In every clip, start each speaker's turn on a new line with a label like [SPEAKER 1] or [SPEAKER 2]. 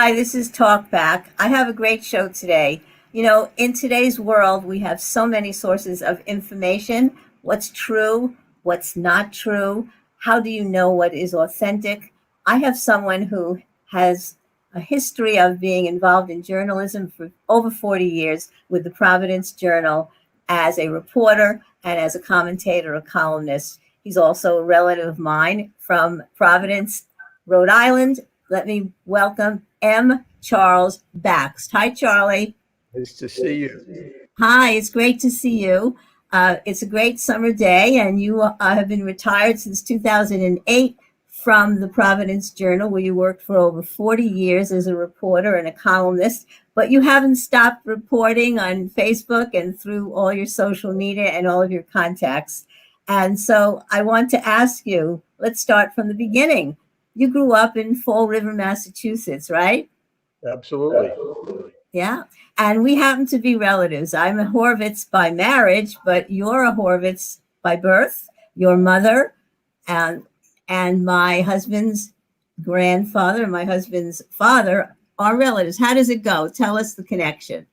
[SPEAKER 1] Hi, this is Talkback. I have a great show today. In today's world, we have so many sources of information. What's true, what's not true, how do you know what is authentic? I have someone who has a history of being involved in journalism for over 40 years with the Providence Journal as a reporter and as a commentator, a columnist. He's also a relative of mine from Providence, Rhode Island. Let me welcome M. Charles Bax. Hi, Charlie.
[SPEAKER 2] Nice to see you.
[SPEAKER 1] Hi, it's great to see you. It's a great summer day, and you have been retired since 2008 from the Providence Journal, where you worked for over 40 years as a reporter and a columnist. But you haven't stopped reporting on Facebook and through all your social media and all of your contacts. And so I want to ask you, let's start from the beginning. You grew up in Fall River, Massachusetts, right?
[SPEAKER 2] Absolutely.
[SPEAKER 1] Yeah. And we happen to be relatives. I'm a Horvitz by marriage, but you're a Horvitz by birth. Your mother and my husband's grandfather and my husband's father are relatives. How does it go? Tell us the connection.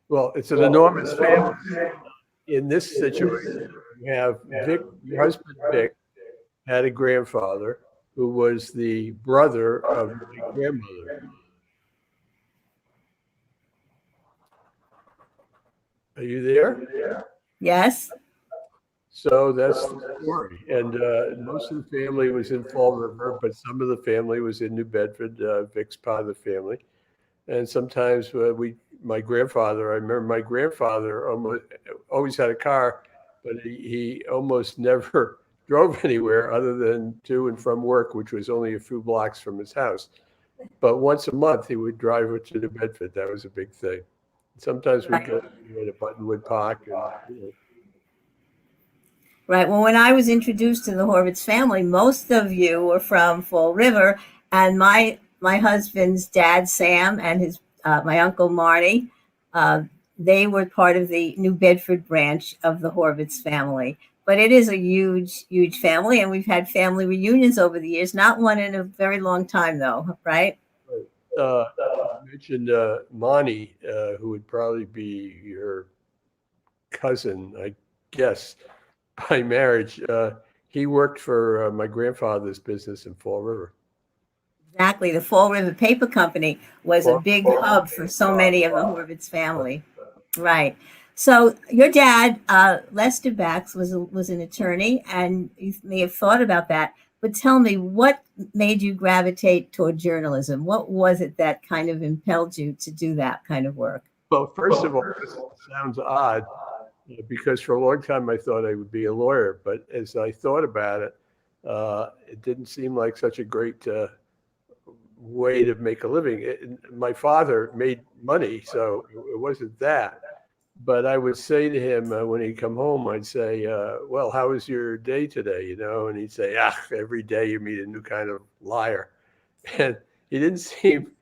[SPEAKER 2] Well, it's an enormous family. In this situation, you have Vic, your husband Vic, had a grandfather who was the brother of my grandmother. Are you there?
[SPEAKER 1] Yes.
[SPEAKER 2] So that's the story. And most of the family was in Fall River, but some of the family was in New Bedford. Vic's part of the family. And sometimes my grandfather, I remember my grandfather always had a car, but he almost never drove anywhere other than to and from work, which was only a few blocks from his house. But once a month, he would drive to New Bedford. That was a big thing. Sometimes we'd go to Buttonwood Park.
[SPEAKER 1] Right. Well, when I was introduced to the Horvitz family, most of you were from Fall River, and my husband's dad, Sam, and his my uncle Marty, uh, they were part of the New Bedford branch of the Horvitz family. But it is a huge, huge family, and we've had family reunions over the years. Not one in a very long time, though, right?
[SPEAKER 2] You mentioned Monty, who would probably be your cousin, I guess, by marriage. He worked for my grandfather's business in Fall River.
[SPEAKER 1] Exactly. The Fall River Paper Company was a big hub for so many of the Horvitz family. Right. So your dad, Lester Bax, was an attorney, and you may have thought about that. But tell me, what made you gravitate toward journalism? What was it that kind of impelled you to do that kind of work?
[SPEAKER 2] Well, first of all, this sounds odd because for a long time I thought I would be a lawyer. But as I thought about it, it didn't seem like such a great way to make a living. My father made money, so it wasn't that. But I would say to him when he'd come home, I'd say, well, how was your day today? And he'd say, every day you meet a new kind of liar. And he didn't seem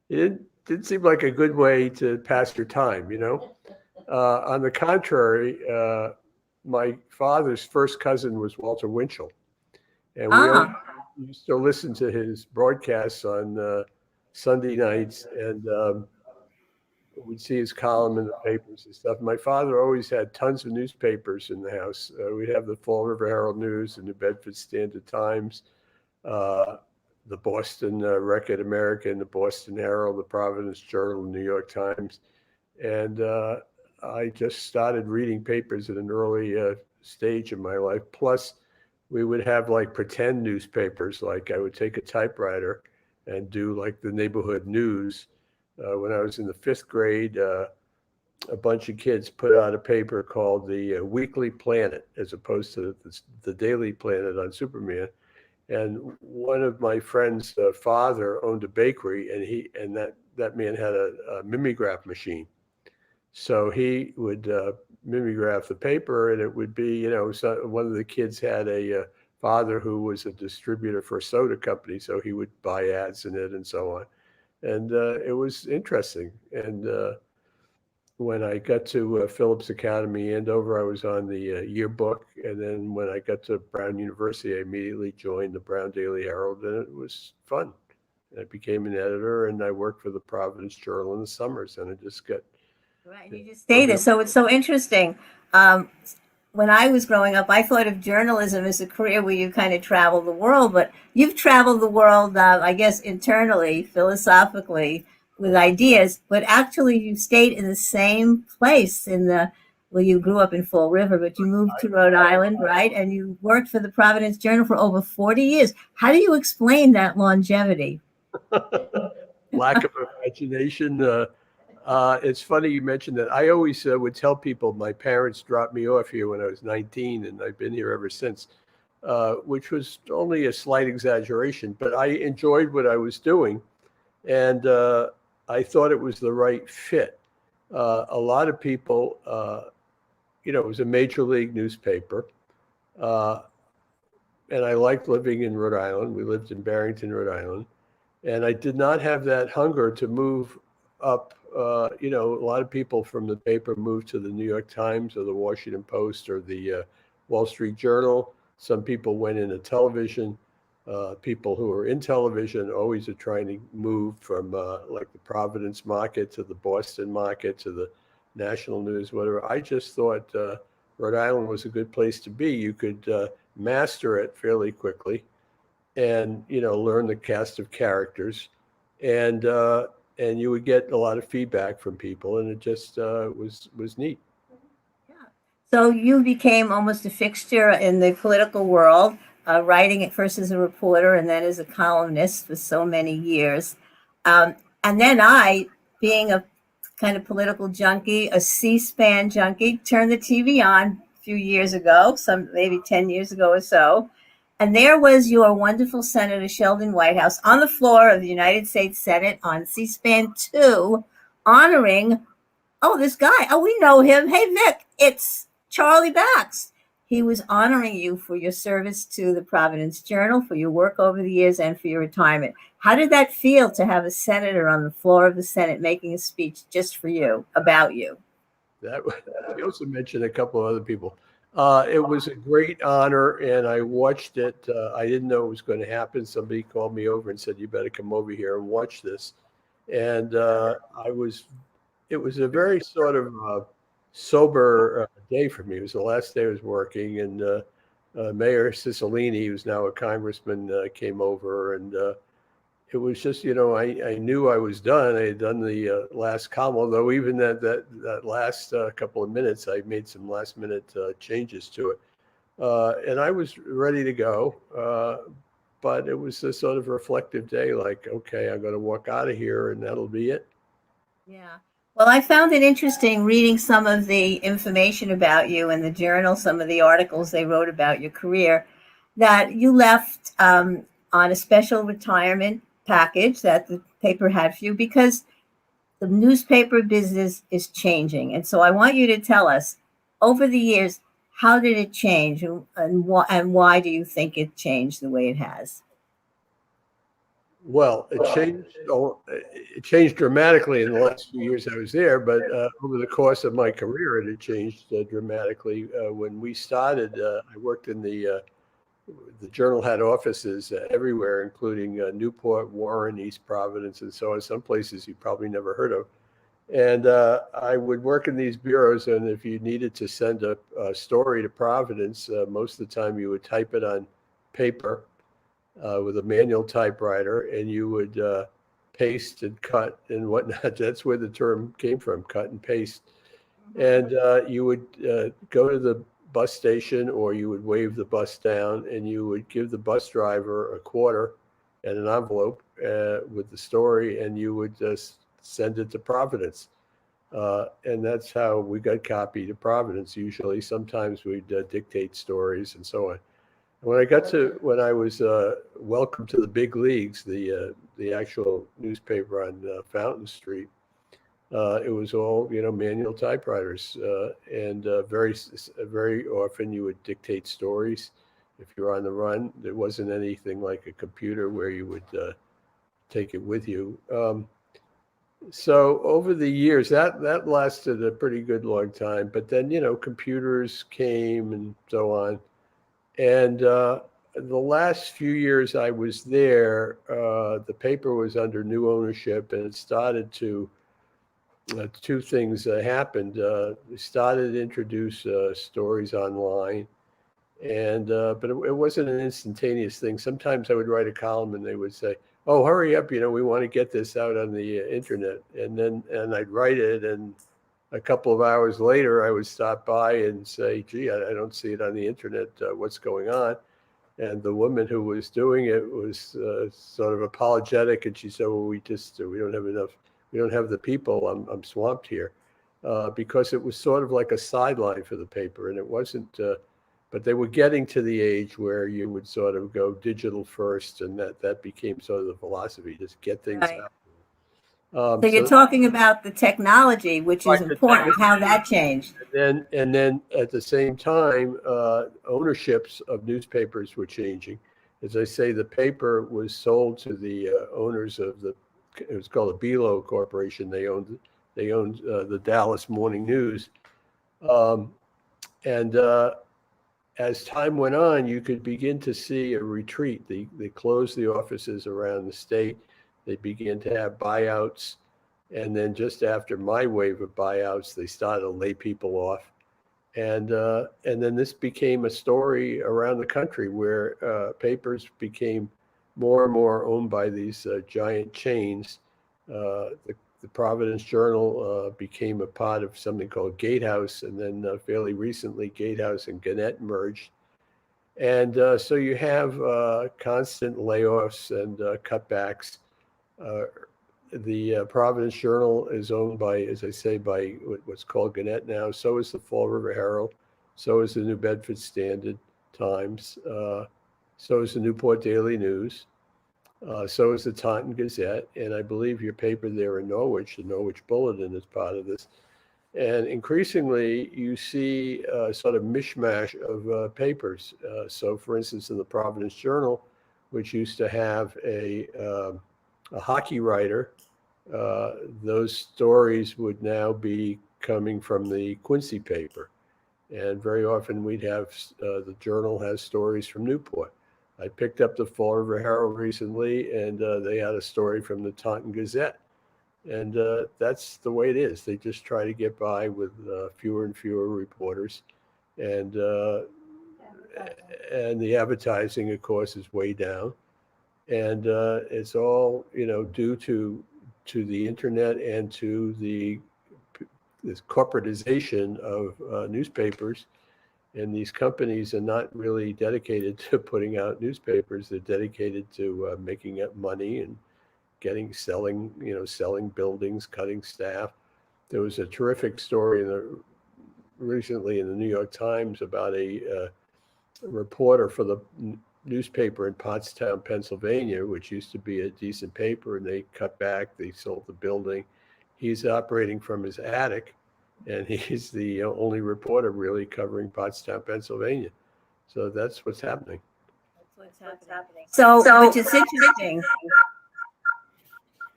[SPEAKER 2] like a good way to pass your time. On the contrary, my father's first cousin was Walter Winchell. And we always used to listen to his broadcasts on Sunday nights, and we'd see his column in the papers and stuff. My father always had tons of newspapers in the house. We'd have the Fall River Herald News, the New Bedford Standard Times, the Boston Record American, the Boston Herald, the Providence Journal, the New York Times. And I just started reading papers at an early stage in my life. Plus, we would have like pretend newspapers. Like I would take a typewriter and do like the neighborhood news. When I was in the fifth grade, a bunch of kids put out a paper called the Weekly Planet, as opposed to the Daily Planet on Superman. And one of my friend's father owned a bakery, and that man had a mimeograph machine. So he would mimeograph the paper, and it would be, one of the kids had a father who was a distributor for a soda company, so he would buy ads in it and so on. And it was interesting. And when I got to Phillips Academy, Andover, I was on the yearbook. And then when I got to Brown University, I immediately joined the Brown Daily Herald, and it was fun. I became an editor, and I worked for the Providence Journal in the summers, and I just got.
[SPEAKER 1] Right, you just stay there. So it's so interesting. Um, when I was growing up, I thought of journalism as a career where you kind of travel the world, but you've traveled the world, I guess, internally, philosophically, with ideas, but actually you stayed in the same place well, you grew up in Fall River, but you moved to Rhode Island, right? And you worked for the Providence Journal for over 40 years. How do you explain that longevity?
[SPEAKER 2] Lack of imagination. It's funny you mentioned that. I always would tell people my parents dropped me off here when I was 19, and I've been here ever since, which was only a slight exaggeration. But I enjoyed what I was doing, and I thought it was the right fit. A lot of people, it was a major league newspaper, and I liked living in Rhode Island. We lived in Barrington, Rhode Island, and I did not have that hunger to move up. A lot of people from the paper moved to the New York Times or the Washington Post or the Wall Street Journal. Some people went into television. People who are in television always are trying to move from like the Providence market to the Boston market to the national news, whatever. I just thought Rhode Island was a good place to be. You could master it fairly quickly and, learn the cast of characters. And you would get a lot of feedback from people, and it just was neat.
[SPEAKER 1] Yeah. So you became almost a fixture in the political world, writing at first as a reporter and then as a columnist for so many years. And then being a kind of political junkie, a C-SPAN junkie, turned the TV on a few years ago, maybe 10 years ago or so. And there was your wonderful Senator Sheldon Whitehouse on the floor of the United States Senate on C-SPAN 2, honoring, this guy. Oh, we know him. Hey, Vic, it's Charlie Bax. He was honoring you for your service to the Providence Journal, for your work over the years, and for your retirement. How did that feel to have a senator on the floor of the Senate making a speech just for you, about you?
[SPEAKER 2] You also mentioned a couple of other people. It was a great honor, and I watched it. I didn't know it was going to happen. Somebody called me over and said, "You better come over here and watch this." And it was a very sort of sober day for me. It was the last day I was working, and Mayor Cicilline, who's now a congressman, came over, and it was just, I knew I was done. I had done the last column, although even that last couple of minutes, I made some last minute changes to it. And I was ready to go. But it was a sort of reflective day, like, okay, I'm going to walk out of here and that'll be it.
[SPEAKER 1] Yeah. Well, I found it interesting reading some of the information about you in the journal, some of the articles they wrote about your career, that you left on a special retirement package that the paper had for you because the newspaper business is changing. And so I want you to tell us, over the years, how did it change, and why do you think it changed the way it has?
[SPEAKER 2] Well, it changed dramatically in the last few years I was there, but over the course of my career, it had changed dramatically. When we started, I worked in the Journal had offices everywhere, including Newport, Warren, East Providence, and so on, some places you probably never heard of. And I would work in these bureaus, and if you needed to send a story to Providence, most of the time you would type it on paper with a manual typewriter, and you would paste and cut and whatnot. That's where the term came from, cut and paste. And you would go to the bus station, or you would wave the bus down, and you would give the bus driver a quarter and an envelope with the story, and you would send it to Providence. And that's how we got copied to Providence. Usually, sometimes we'd dictate stories and so on. When I was welcomed to the big leagues, the actual newspaper on Fountain Street, it was all, manual typewriters, and very often you would dictate stories. If you're on the run, there wasn't anything like a computer where you would take it with you. So over the years, that lasted a pretty good long time. But then, computers came and so on. And the last few years I was there, the paper was under new ownership, and it started to two things happened. We started to introduce stories online, and but it wasn't an instantaneous thing. Sometimes I would write a column, and they would say, "Oh, hurry up! We want to get this out on the internet." And I'd write it, and a couple of hours later, I would stop by and say, "Gee, I don't see it on the internet. What's going on?" And the woman who was doing it was sort of apologetic, and she said, "Well, we don't have enough. We don't have the people. I'm swamped here," because it was sort of like a sideline for the paper, and it wasn't. But they were getting to the age where you would sort of go digital first, and that became sort of the philosophy: just get things
[SPEAKER 1] Right.
[SPEAKER 2] out.
[SPEAKER 1] So you're talking about the technology, which is
[SPEAKER 2] Right, the
[SPEAKER 1] important, how that changed.
[SPEAKER 2] and then at the same time, ownerships of newspapers were changing. As I say, the paper was sold to the owners of it was called the Belo Corporation. They owned the Dallas Morning News, um, and as time went on, you could begin to see a retreat. They closed the offices around the state. They began to have buyouts. And then just after my wave of buyouts, they started to lay people off. And then this became a story around the country where papers became more and more owned by these giant chains. The Providence Journal became a part of something called Gatehouse, and then fairly recently, Gatehouse and Gannett merged. And so you have constant layoffs and cutbacks. Uh, the Providence Journal is owned by, as I say, by what's called Gannett now. So is the Fall River Herald. So is the New Bedford Standard Times. So is the Newport Daily News. So is the Taunton Gazette. And I believe your paper there in Norwich, the Norwich Bulletin, is part of this. And increasingly, you see sort of mishmash of papers. So, for instance, in the Providence Journal, which used to have a hockey writer, those stories would now be coming from the Quincy paper. And very often we'd have the Journal has stories from Newport. I picked up the Fall River Herald recently, and they had a story from the Taunton Gazette. And that's the way it is. They just try to get by with fewer and fewer reporters. And the advertising, of course, is way down. And it's all due to the internet and to this corporatization of newspapers. And these companies are not really dedicated to putting out newspapers. They're dedicated to making up money and selling buildings, cutting staff. There was a terrific story recently in the New York Times about a reporter for the newspaper in Pottstown, Pennsylvania, which used to be a decent paper, and they cut back, they sold the building. He's operating from his attic, and he's the only reporter really covering Pottstown, Pennsylvania. So that's what's happening.
[SPEAKER 1] So which is interesting.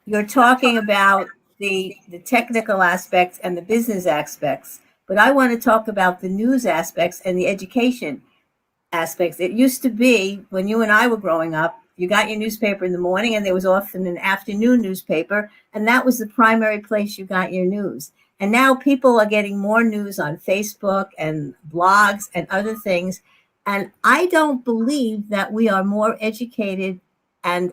[SPEAKER 1] You're talking about the technical aspects and the business aspects, but I want to talk about the news aspects and the education aspects. It used to be when you and I were growing up, you got your newspaper in the morning, and there was often an afternoon newspaper, and that was the primary place you got your news. And now people are getting more news on Facebook and blogs and other things. And I don't believe that we are more educated and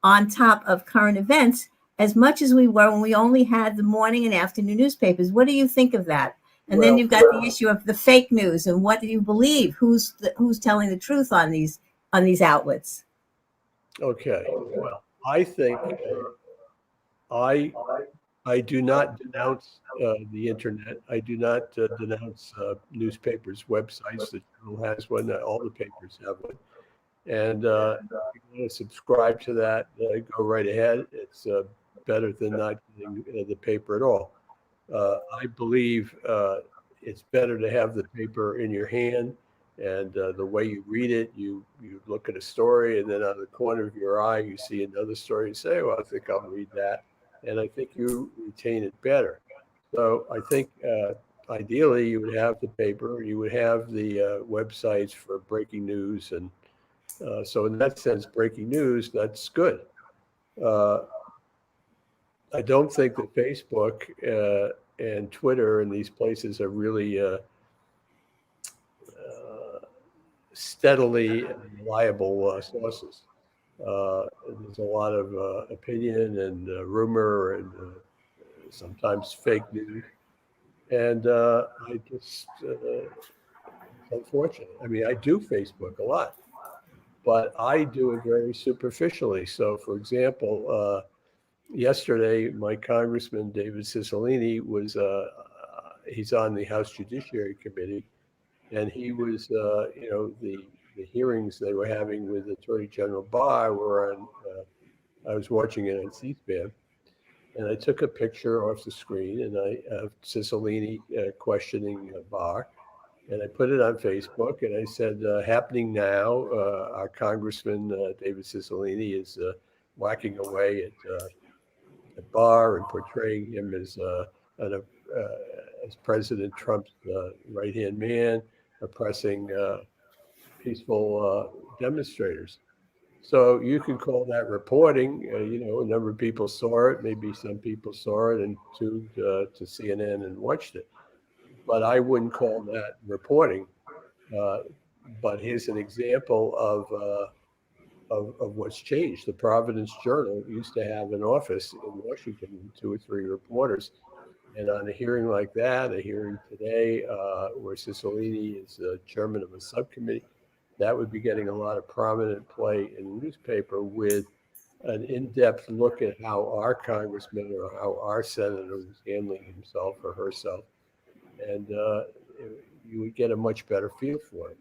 [SPEAKER 1] on top of current events as much as we were when we only had the morning and afternoon newspapers. What do you think of that? And then you've got the issue of the fake news and what do you believe? Who's telling the truth on these outlets?
[SPEAKER 2] Okay. Well, I think I do not denounce the internet. I do not denounce newspapers, websites. The Journal has one. All the papers have one. And if you want to subscribe to that, go right ahead. It's better than not getting the paper at all. I believe it's better to have the paper in your hand, and the way you read it, you look at a story, and then out of the corner of your eye, you see another story and say, well, I think I'll read that. And I think you retain it better. So I think ideally you would have the paper, you would have the websites for breaking news and So in that sense, breaking news, that's good. I don't think that Facebook and Twitter and these places are really steadily reliable sources. There's a lot of opinion and rumor and sometimes fake news. And I just, it's unfortunate. I mean, I do Facebook a lot, but I do it very superficially. So, for example, yesterday, my Congressman David Cicilline was, he's on the House Judiciary Committee, and he was, the hearings they were having with Attorney General Barr were on, I was watching it on C-SPAN, and I took a picture off the screen, and I have Cicilline questioning Barr, and I put it on Facebook, and I said, happening now, our Congressman David Cicilline is whacking away at Barr and portraying him as President Trump's right-hand man, oppressing peaceful demonstrators. So you can call that reporting. A number of people saw it. Maybe some people saw it and tuned to CNN and watched it. But I wouldn't call that reporting. But here's an example of what's changed. The Providence Journal used to have an office in Washington with 2 or 3 reporters. And on a hearing like that, a hearing today where Cicilline is chairman of a subcommittee, that would be getting a lot of prominent play in the newspaper with an in-depth look at how our congressman or how our senator is handling himself or herself. And you would get a much better feel for it.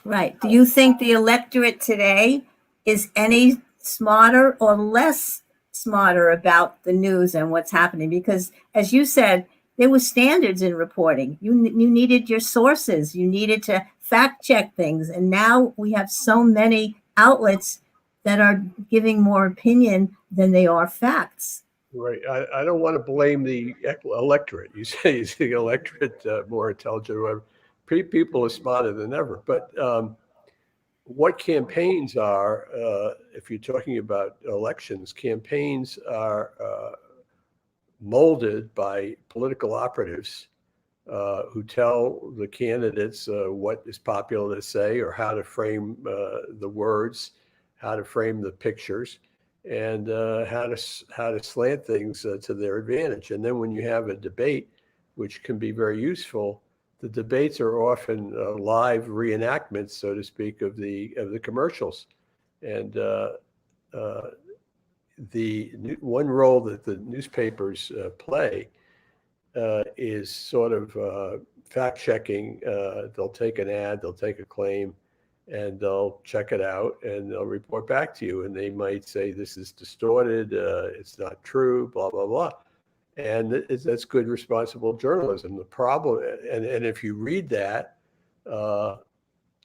[SPEAKER 1] Right. Do you think the electorate today is any smarter or less smarter about the news and what's happening? Because as you said, there were standards in reporting. You needed your sources. You needed to fact check things. And now we have so many outlets that are giving more opinion than they are facts.
[SPEAKER 2] Right. I don't want to blame the electorate. You say is the electorate more intelligent or whatever. People are smarter than ever. But what campaigns are, if you're talking about elections, campaigns are molded by political operatives who tell the candidates what is popular to say or how to frame the words, how to frame the pictures, and how to slant things to their advantage. And then when you have a debate, which can be very useful, the debates are often live reenactments, so to speak, of the commercials. And the one role that the newspapers play is sort of fact checking. They'll take an ad, they'll take a claim, and they'll check it out, and they'll report back to you. And they might say this is distorted, it's not true, blah blah blah. And that's good, responsible journalism. The problem, and if you read that,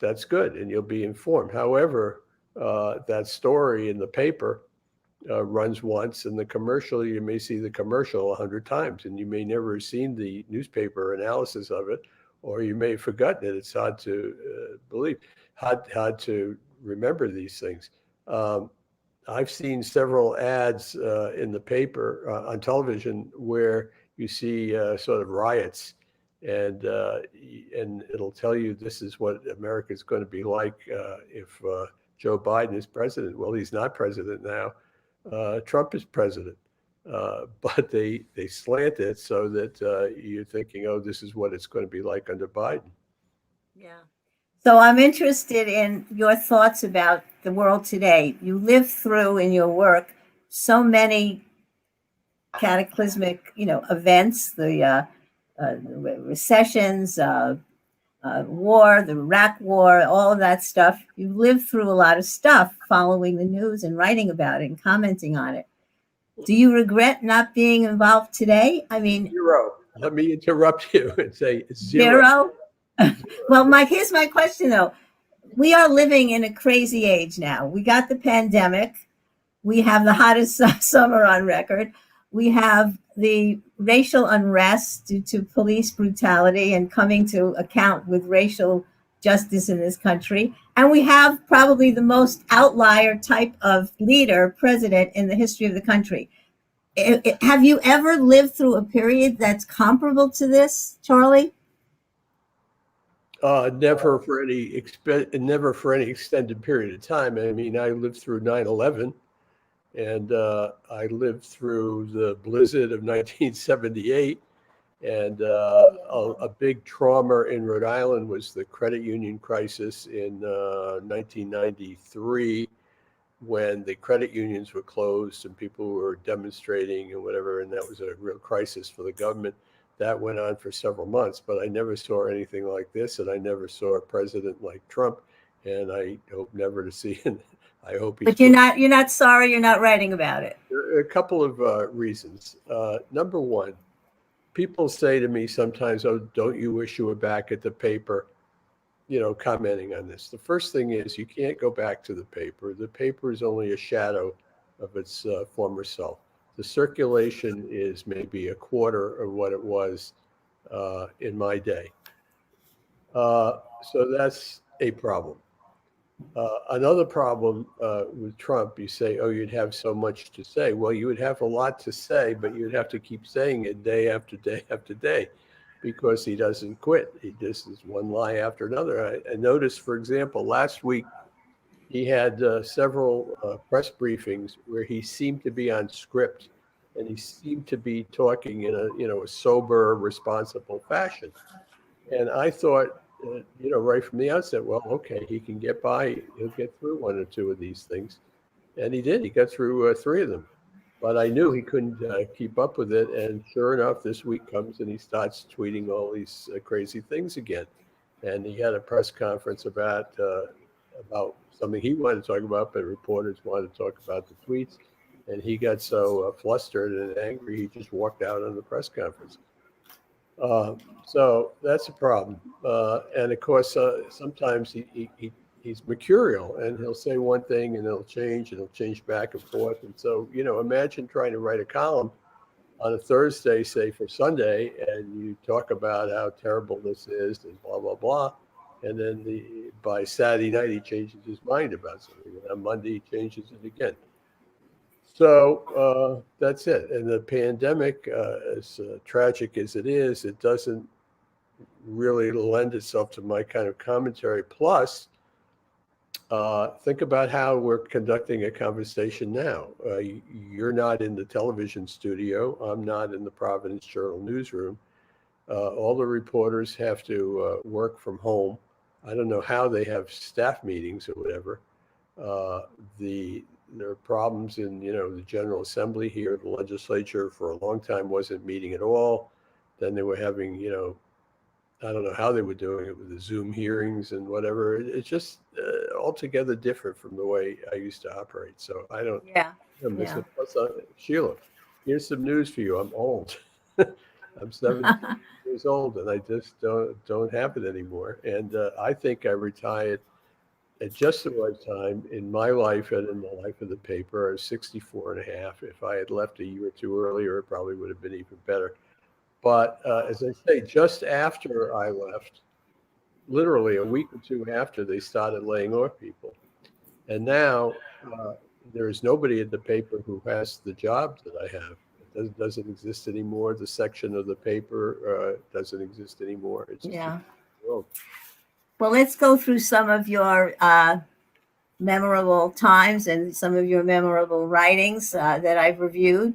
[SPEAKER 2] that's good, and you'll be informed. However, that story in the paper runs once, and the commercial, you may see the commercial 100 times, and you may never have seen the newspaper analysis of it, or you may have forgotten it. It's hard to believe, hard to remember these things. I've seen several ads in the paper, on television, where you see sort of riots, and it'll tell you this is what America is going to be like if Joe Biden is president. Well, he's not president now. Trump is president. But they slant it so that you're thinking, oh, this is what it's going to be like under Biden.
[SPEAKER 1] Yeah. So I'm interested in your thoughts about the world today. You live through in your work so many cataclysmic, events, the recessions, war, the Iraq war, all of that stuff. You lived through a lot of stuff, following the news and writing about it and commenting on it. Do you regret not being involved today? I mean,
[SPEAKER 2] zero. Let me interrupt you and say zero.
[SPEAKER 1] Zero? Well, here's my question, though. We are living in a crazy age now. We got the pandemic. We have the hottest summer on record. We have the racial unrest due to police brutality and coming to account with racial justice in this country. And we have probably the most outlier type of leader, president in the history of the country. Have you ever lived through a period that's comparable to this, Charlie?
[SPEAKER 2] Never for any extended period of time. I mean, I lived through 9/11, and I lived through the blizzard of 1978. And a big trauma in Rhode Island was the credit union crisis in 1993, when the credit unions were closed and people were demonstrating and whatever, and that was a real crisis for the government. That went on for several months, but I never saw anything like this, and I never saw a president like Trump, and I hope never to see him. I hope he's.
[SPEAKER 1] But you're not sorry. You're not writing about it.
[SPEAKER 2] There are a couple of reasons. Number one, people say to me sometimes, "Oh, don't you wish you were back at the paper?" Commenting on this. The first thing is, you can't go back to the paper. The paper is only a shadow of its former self. The circulation is maybe a quarter of what it was in my day. So that's a problem. Another problem with Trump, you say, oh, you'd have so much to say. Well, you would have a lot to say, but you'd have to keep saying it day after day after day, because he doesn't quit. He just is one lie after another. I noticed, for example, last week he had several press briefings where he seemed to be on script, and he seemed to be talking in a sober, responsible fashion. And I thought, right from the outset, well, okay, he can get by. He'll get through one or two of these things. And he did. He got through three of them. But I knew he couldn't keep up with it. And sure enough, this week comes and he starts tweeting all these crazy things again. And he had a press conference about something he wanted to talk about, but reporters wanted to talk about the tweets. And he got so flustered and angry, he just walked out on the press conference. So that's a problem. And of course, sometimes he's mercurial, and he'll say one thing and it'll change back and forth. And so, imagine trying to write a column on a Thursday, say for Sunday, and you talk about how terrible this is and blah, blah, blah. And then by Saturday night, he changes his mind about something. And on Monday, he changes it again. So that's it. And the pandemic, as tragic as it is, it doesn't really lend itself to my kind of commentary. Plus, think about how we're conducting a conversation now. You're not in the television studio. I'm not in the Providence Journal newsroom. All the reporters have to work from home. I don't know how they have staff meetings or whatever. There are problems in, the General Assembly here. The legislature for a long time wasn't meeting at all. Then they were having, I don't know how they were doing it with the Zoom hearings and whatever. It's just altogether different from the way I used to operate. So I don't miss it. Plus, Sheila, here's some news for you. I'm old. I'm 70 years old, and I just don't have it anymore. And I think I retired at just the right time in my life and in the life of the paper. I was 64 and a half. If I had left a year or two earlier, it probably would have been even better. But as I say, just after I left, literally a week or two after, they started laying off people. And now there is nobody at the paper who has the job that I have. It doesn't exist anymore. The section of the paper doesn't exist anymore. It's just
[SPEAKER 1] Well, let's go through some of your memorable times and some of your memorable writings that I've reviewed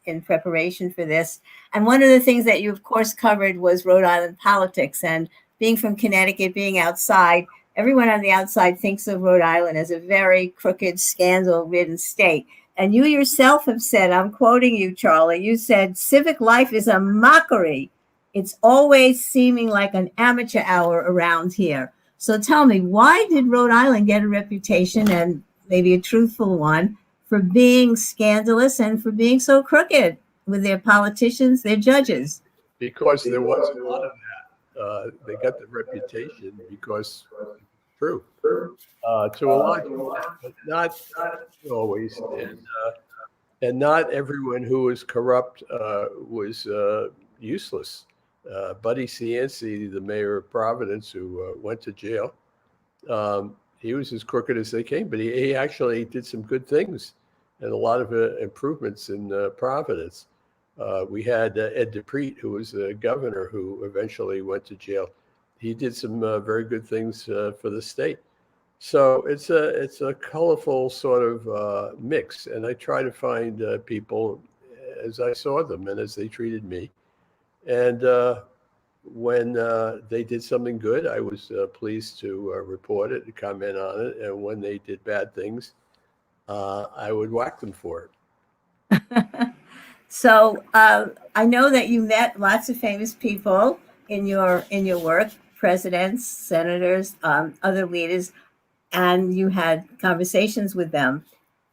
[SPEAKER 1] in preparation for this. And one of the things that you, of course, covered was Rhode Island politics. And being from Connecticut, being outside, everyone on the outside thinks of Rhode Island as a very crooked, scandal-ridden state. And you yourself have said, I'm quoting you, Charlie, you said, civic life is a mockery. It's always seeming like an amateur hour around here. So tell me, why did Rhode Island get a reputation, and maybe a truthful one, for being scandalous and for being so crooked with their politicians, their judges?
[SPEAKER 2] Because there was a lot of that. They got the reputation because it's true. To a lot, but not always. And not everyone who was corrupt was useless. Buddy Cianci, the mayor of Providence, who went to jail, he was as crooked as they came, but he actually did some good things and a lot of improvements in Providence. We had Ed DePreet, who was the governor, who eventually went to jail. He did some very good things for the state. So it's a colorful sort of mix, and I try to find people as I saw them and as they treated me. And when they did something good, I was pleased to report it and comment on it. And when they did bad things, I would whack them for it.
[SPEAKER 1] So I know that you met lots of famous people in your work, presidents, senators, other leaders, and you had conversations with them.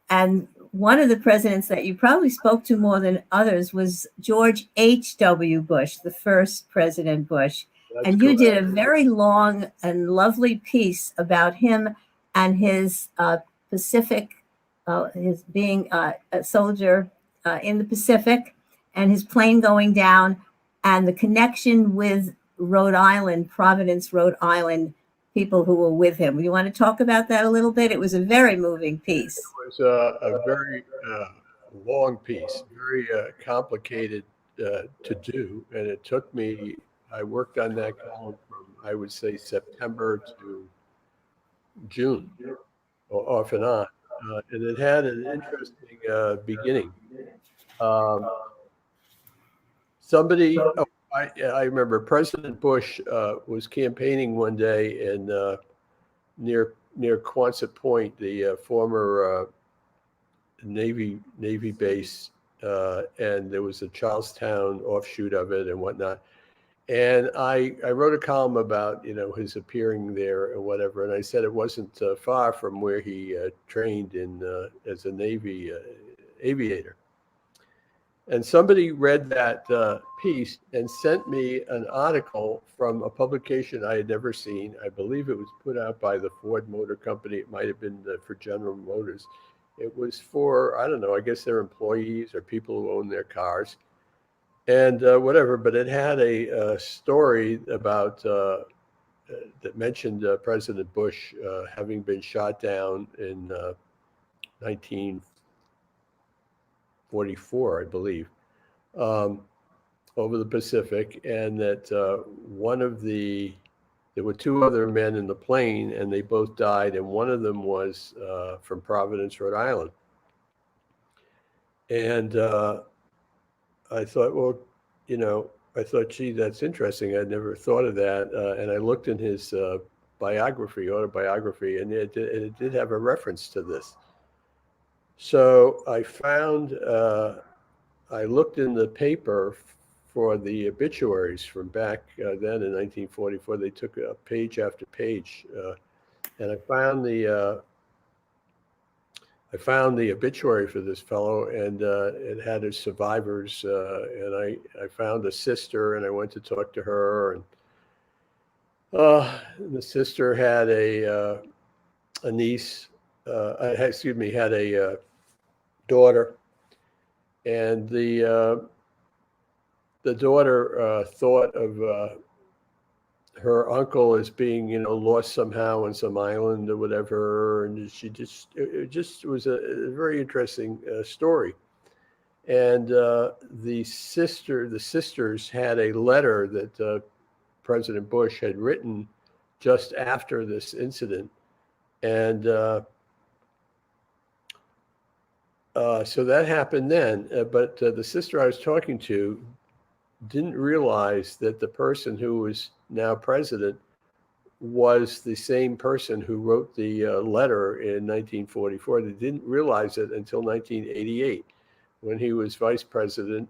[SPEAKER 1] And one of the presidents that you probably spoke to more than others was George H.W. Bush, the first President Bush.
[SPEAKER 2] That's
[SPEAKER 1] And you
[SPEAKER 2] correct.
[SPEAKER 1] did a very long and lovely piece about him and his Pacific, his being a soldier in the Pacific, and his plane going down, and the connection with Rhode Island, Providence, Rhode Island, people who were with him. You want to talk about that a little bit? It was a very moving piece.
[SPEAKER 2] It was a very long piece, very complicated to do, and it took me. I worked on that column from, I would say, September to June, off and on, and it had an interesting beginning. Somebody, oh, I remember President Bush was campaigning one day in near Quonset Point, the former Navy base, and there was a Charlestown offshoot of it and whatnot. And I wrote a column about his appearing there and whatever, and I said it wasn't far from where he trained in as a Navy aviator. And somebody read that piece and sent me an article from a publication I had never seen. I believe it was put out by the Ford Motor Company. It might have been for General Motors. It was for, I don't know, I guess their employees or people who own their cars and whatever. But it had a story about that mentioned President Bush having been shot down in 1944, I believe, over the Pacific, and that there were two other men in the plane, and they both died, and one of them was from Providence, Rhode Island. And I thought, well, gee, that's interesting. I'd never thought of that. And I looked in his autobiography, and it did have a reference to this. So I looked in the paper for the obituaries from back then in 1944. They took page after page, and I found the obituary for this fellow, and it had his survivors. And I found a sister, and I went to talk to her, and the sister had a niece. Had a daughter, and the daughter thought of her uncle as being lost somehow on some island or whatever, and it just was a very interesting story. And the sisters had a letter that President Bush had written just after this incident, and so that happened then. But the sister I was talking to didn't realize that the person who was now president was the same person who wrote the letter in 1944. They didn't realize it until 1988, when he was vice president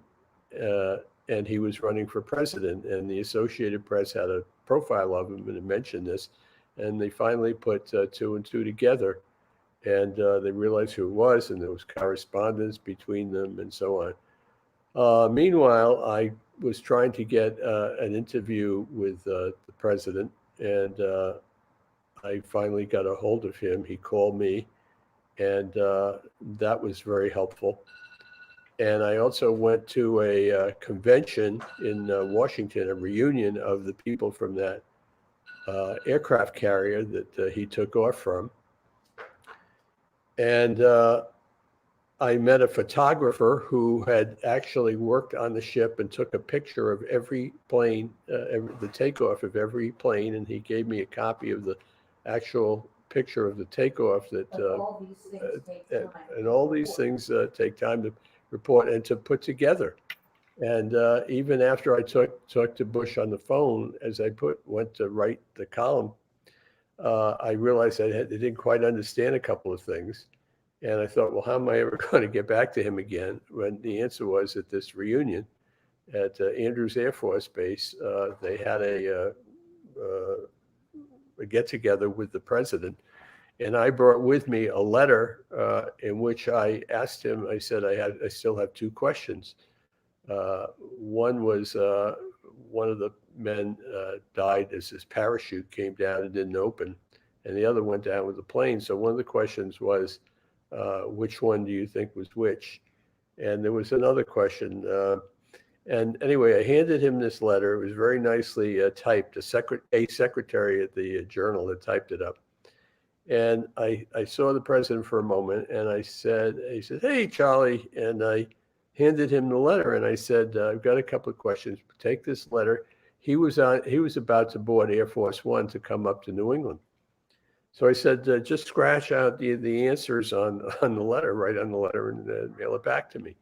[SPEAKER 2] and he was running for president. And the Associated Press had a profile of him, and it mentioned this. And they finally put two and two together, and they realized who it was, and there was correspondence between them and so on. Meanwhile, I was trying to get an interview with the president, and I finally got a hold of him. He called me, and that was very helpful. And I also went to a convention in Washington, a reunion of the people from that aircraft carrier that he took off from. And I met a photographer who had actually worked on the ship and took a picture of every plane, the takeoff of every plane, and he gave me a copy of the actual picture of the takeoff. And all these things take time to report and to put together. And even after I talked to Bush on the phone, as I went to write the column, I realized I didn't quite understand a couple of things. And I thought, well, how am I ever going to get back to him again? When the answer was at this reunion at Andrews Air Force Base, they had a get together with the president. And I brought with me a letter in which I asked him, I said, I still have two questions. One was one of the men died as his parachute came down and didn't open, and the other went down with the plane. So one of the questions was, which one do you think was which? And there was another question. And anyway, I handed him this letter. It was very nicely typed. A secretary at the Journal had typed it up. And I saw the president for a moment, and he said, "Hey, Charlie." And I handed him the letter, and I said, "I've got a couple of questions. Take this letter." He was about to board Air Force One to come up to New England. So I said, just scratch out the answers on the letter, write on the letter, and mail it back to me.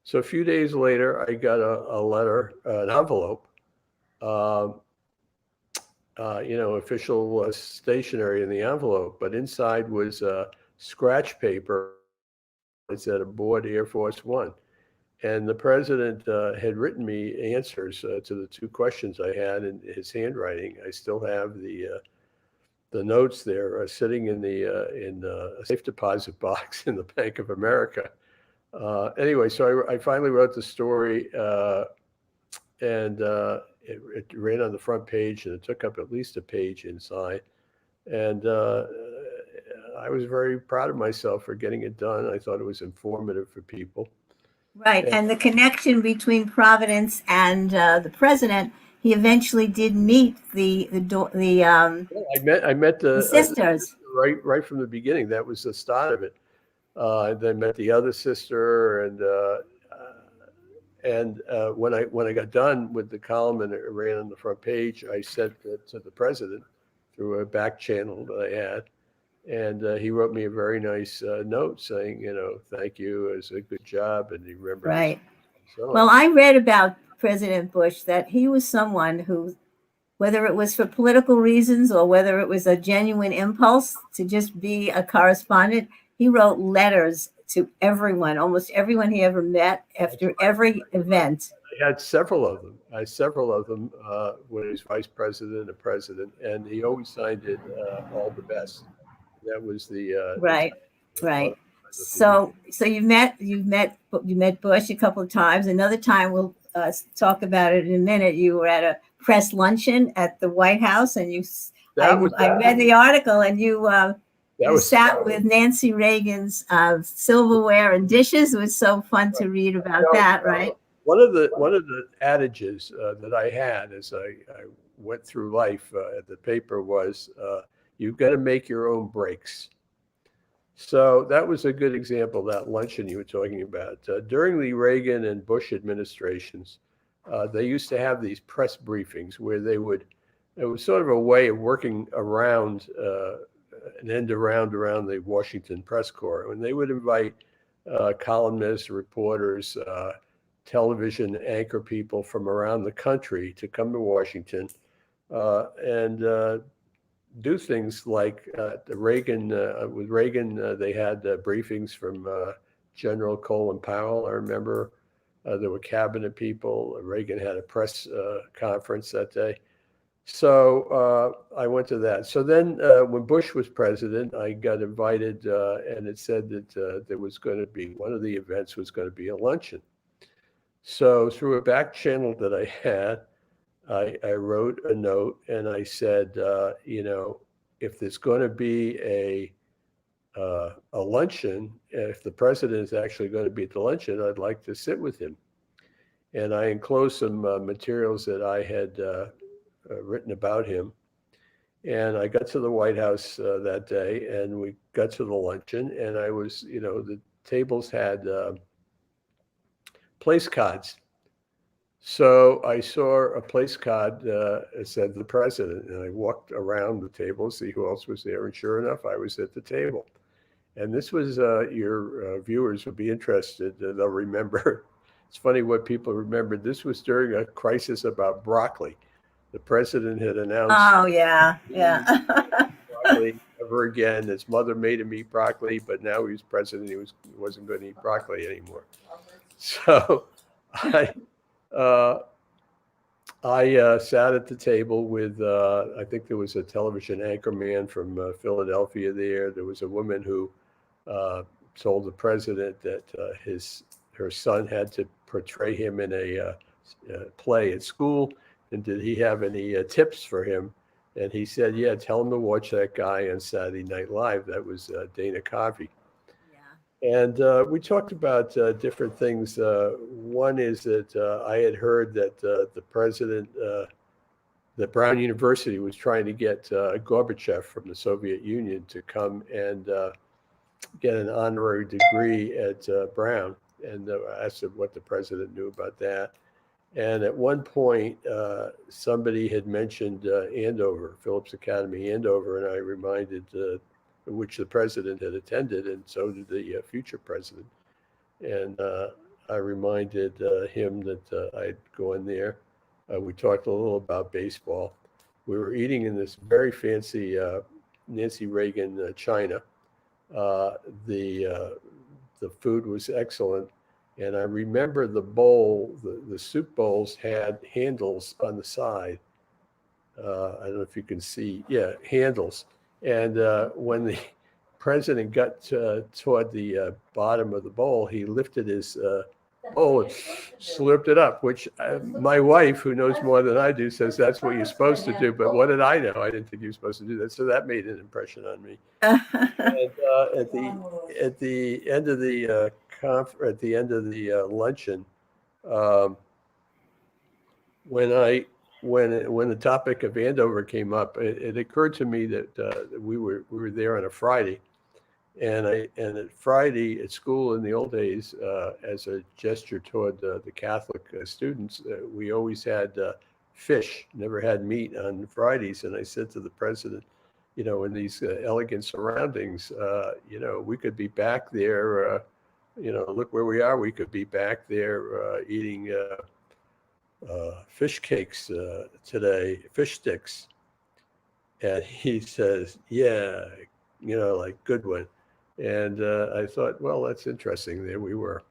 [SPEAKER 2] So a few days later, I got a letter, an envelope, official stationery in the envelope, but inside was scratch paper. It said aboard Air Force One. And the president had written me answers to the two questions I had in his handwriting. I still have the notes there sitting in a safe deposit box in the Bank of America. Anyway, so I finally wrote the story, and it ran on the front page, and it took up at least a page inside. And I was very proud of myself for getting it done. I thought it was informative for people.
[SPEAKER 1] Right, and the connection between Providence and the president, he eventually did meet the
[SPEAKER 2] I met the
[SPEAKER 1] sisters
[SPEAKER 2] right from the beginning. That was the start of it. Then met the other sister, and when I got done with the column and it ran on the front page, I sent it to the president through a back channel that I had. And he wrote me a very nice note saying, thank you, it was a good job, and he remembered.
[SPEAKER 1] Right.
[SPEAKER 2] So
[SPEAKER 1] well, I read about President Bush that he was someone who, whether it was for political reasons or whether it was a genuine impulse to just be a correspondent, he wrote letters to everyone, almost everyone he ever met after every event.
[SPEAKER 2] I had several of them. When he was vice president and president, and he always signed it all the best. That was the
[SPEAKER 1] right. So you met Bush a couple of times. Another time, we'll talk about it in a minute. You were at a press luncheon at the White House, and I read the article, and you sat with Nancy Reagan's silverware and dishes. It was so fun to read about that, right?
[SPEAKER 2] One of the adages that I had as I went through life at the paper was, you've got to make your own breaks. So that was a good example, that luncheon you were talking about. During the Reagan and Bush administrations, they used to have these press briefings where it was sort of a way of working around an end around the Washington press corps. And they would invite columnists, reporters, television anchor people from around the country to come to Washington and do things like with Reagan, they had briefings from General Colin Powell. I remember there were cabinet people. Reagan had a press conference that day. So I went to that. So then when Bush was president, I got invited, and it said that there was going to be, one of the events was going to be a luncheon. So through a back channel that I had, I wrote a note and I said, if there's going to be a luncheon. If the president is actually going to be at the luncheon, I'd like to sit with him. And I enclosed some materials that I had written about him. And I got to the White House that day, and we got to the luncheon, and I was, the tables had place cards. So I saw a place card that said the president, and I walked around the table to see who else was there, and sure enough, I was at the table. And this was your viewers will be interested. They'll remember. It's funny what people remember. This was during a crisis about broccoli. The president had announced.
[SPEAKER 1] Oh, yeah.
[SPEAKER 2] Broccoli ever again. His mother made him eat broccoli, but now he was president. He wasn't going to eat broccoli anymore. So I sat at the table with, I think there was a television anchorman from Philadelphia there. There was a woman who told the president that her son had to portray him in a play at school. And did he have any tips for him? And he said, yeah, tell him to watch that guy on Saturday Night Live. That was Dana Carvey. Yeah. And we talked about different things. One is that I had heard that the president, that Brown University was trying to get Gorbachev from the Soviet Union to come and get an honorary degree at Brown. And I asked him what the president knew about that. And at one point, somebody had mentioned Andover, Phillips Academy, Andover, and I reminded which the president had attended, and so did the future president. And I reminded him that I'd gone there. We talked a little about baseball. We were eating in this very fancy Nancy Reagan China. The food was excellent. And I remember the bowl, the soup bowls had handles on the side. I don't know if you can see. Yeah, handles. And when the president got toward the bottom of the bowl, he lifted his bowl and slurped it up, which my wife, who knows more than I do, says that's what you're supposed to do. But what did I know? I didn't think you were supposed to do that. So that made an impression on me. And at the end of the luncheon, when the topic of Andover came up, it occurred to me that we were there on a Friday, and at Friday at school in the old days, as a gesture toward the Catholic students, we always had fish, never had meat on Fridays. And I said to the president, in these elegant surroundings, we could be back there. Look where we are. We could be back there eating fish cakes today, fish sticks. And he says, yeah, like good one. And I thought, well, that's interesting. There we were.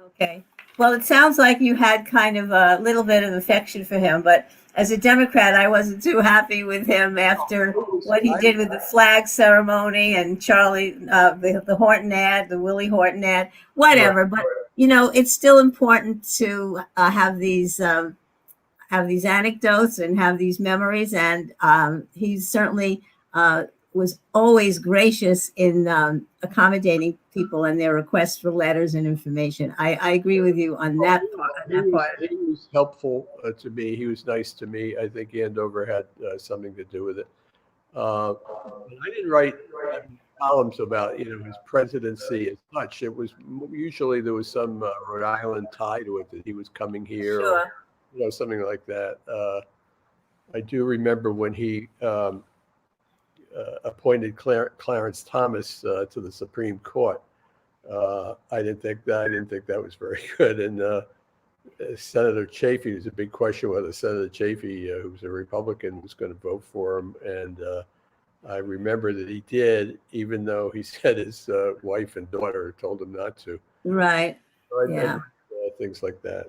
[SPEAKER 1] Okay. Well, it sounds like you had kind of a little bit of affection for him, but as a Democrat, I wasn't too happy with him after what he did with the flag ceremony and Charlie, the Horton ad, the Willie Horton ad, whatever. But it's still important to have these anecdotes and have these memories. And he certainly was always gracious in accommodating people and their requests for letters and information. I agree with you on that part.
[SPEAKER 2] He was helpful to me. He was nice to me. I think Andover had something to do with it. I didn't write columns about his presidency as such. It was usually there was some Rhode Island tie to it, that he was coming here,
[SPEAKER 1] sure.
[SPEAKER 2] Or something like that. I do remember when he appointed Clarence Thomas to the Supreme Court. I didn't think that was very good. And Senator Chafee, was a big question whether Senator Chafee, who was a Republican, was going to vote for him. And I remember that he did, even though he said his wife and daughter told him not to.
[SPEAKER 1] Right.
[SPEAKER 2] So things like that.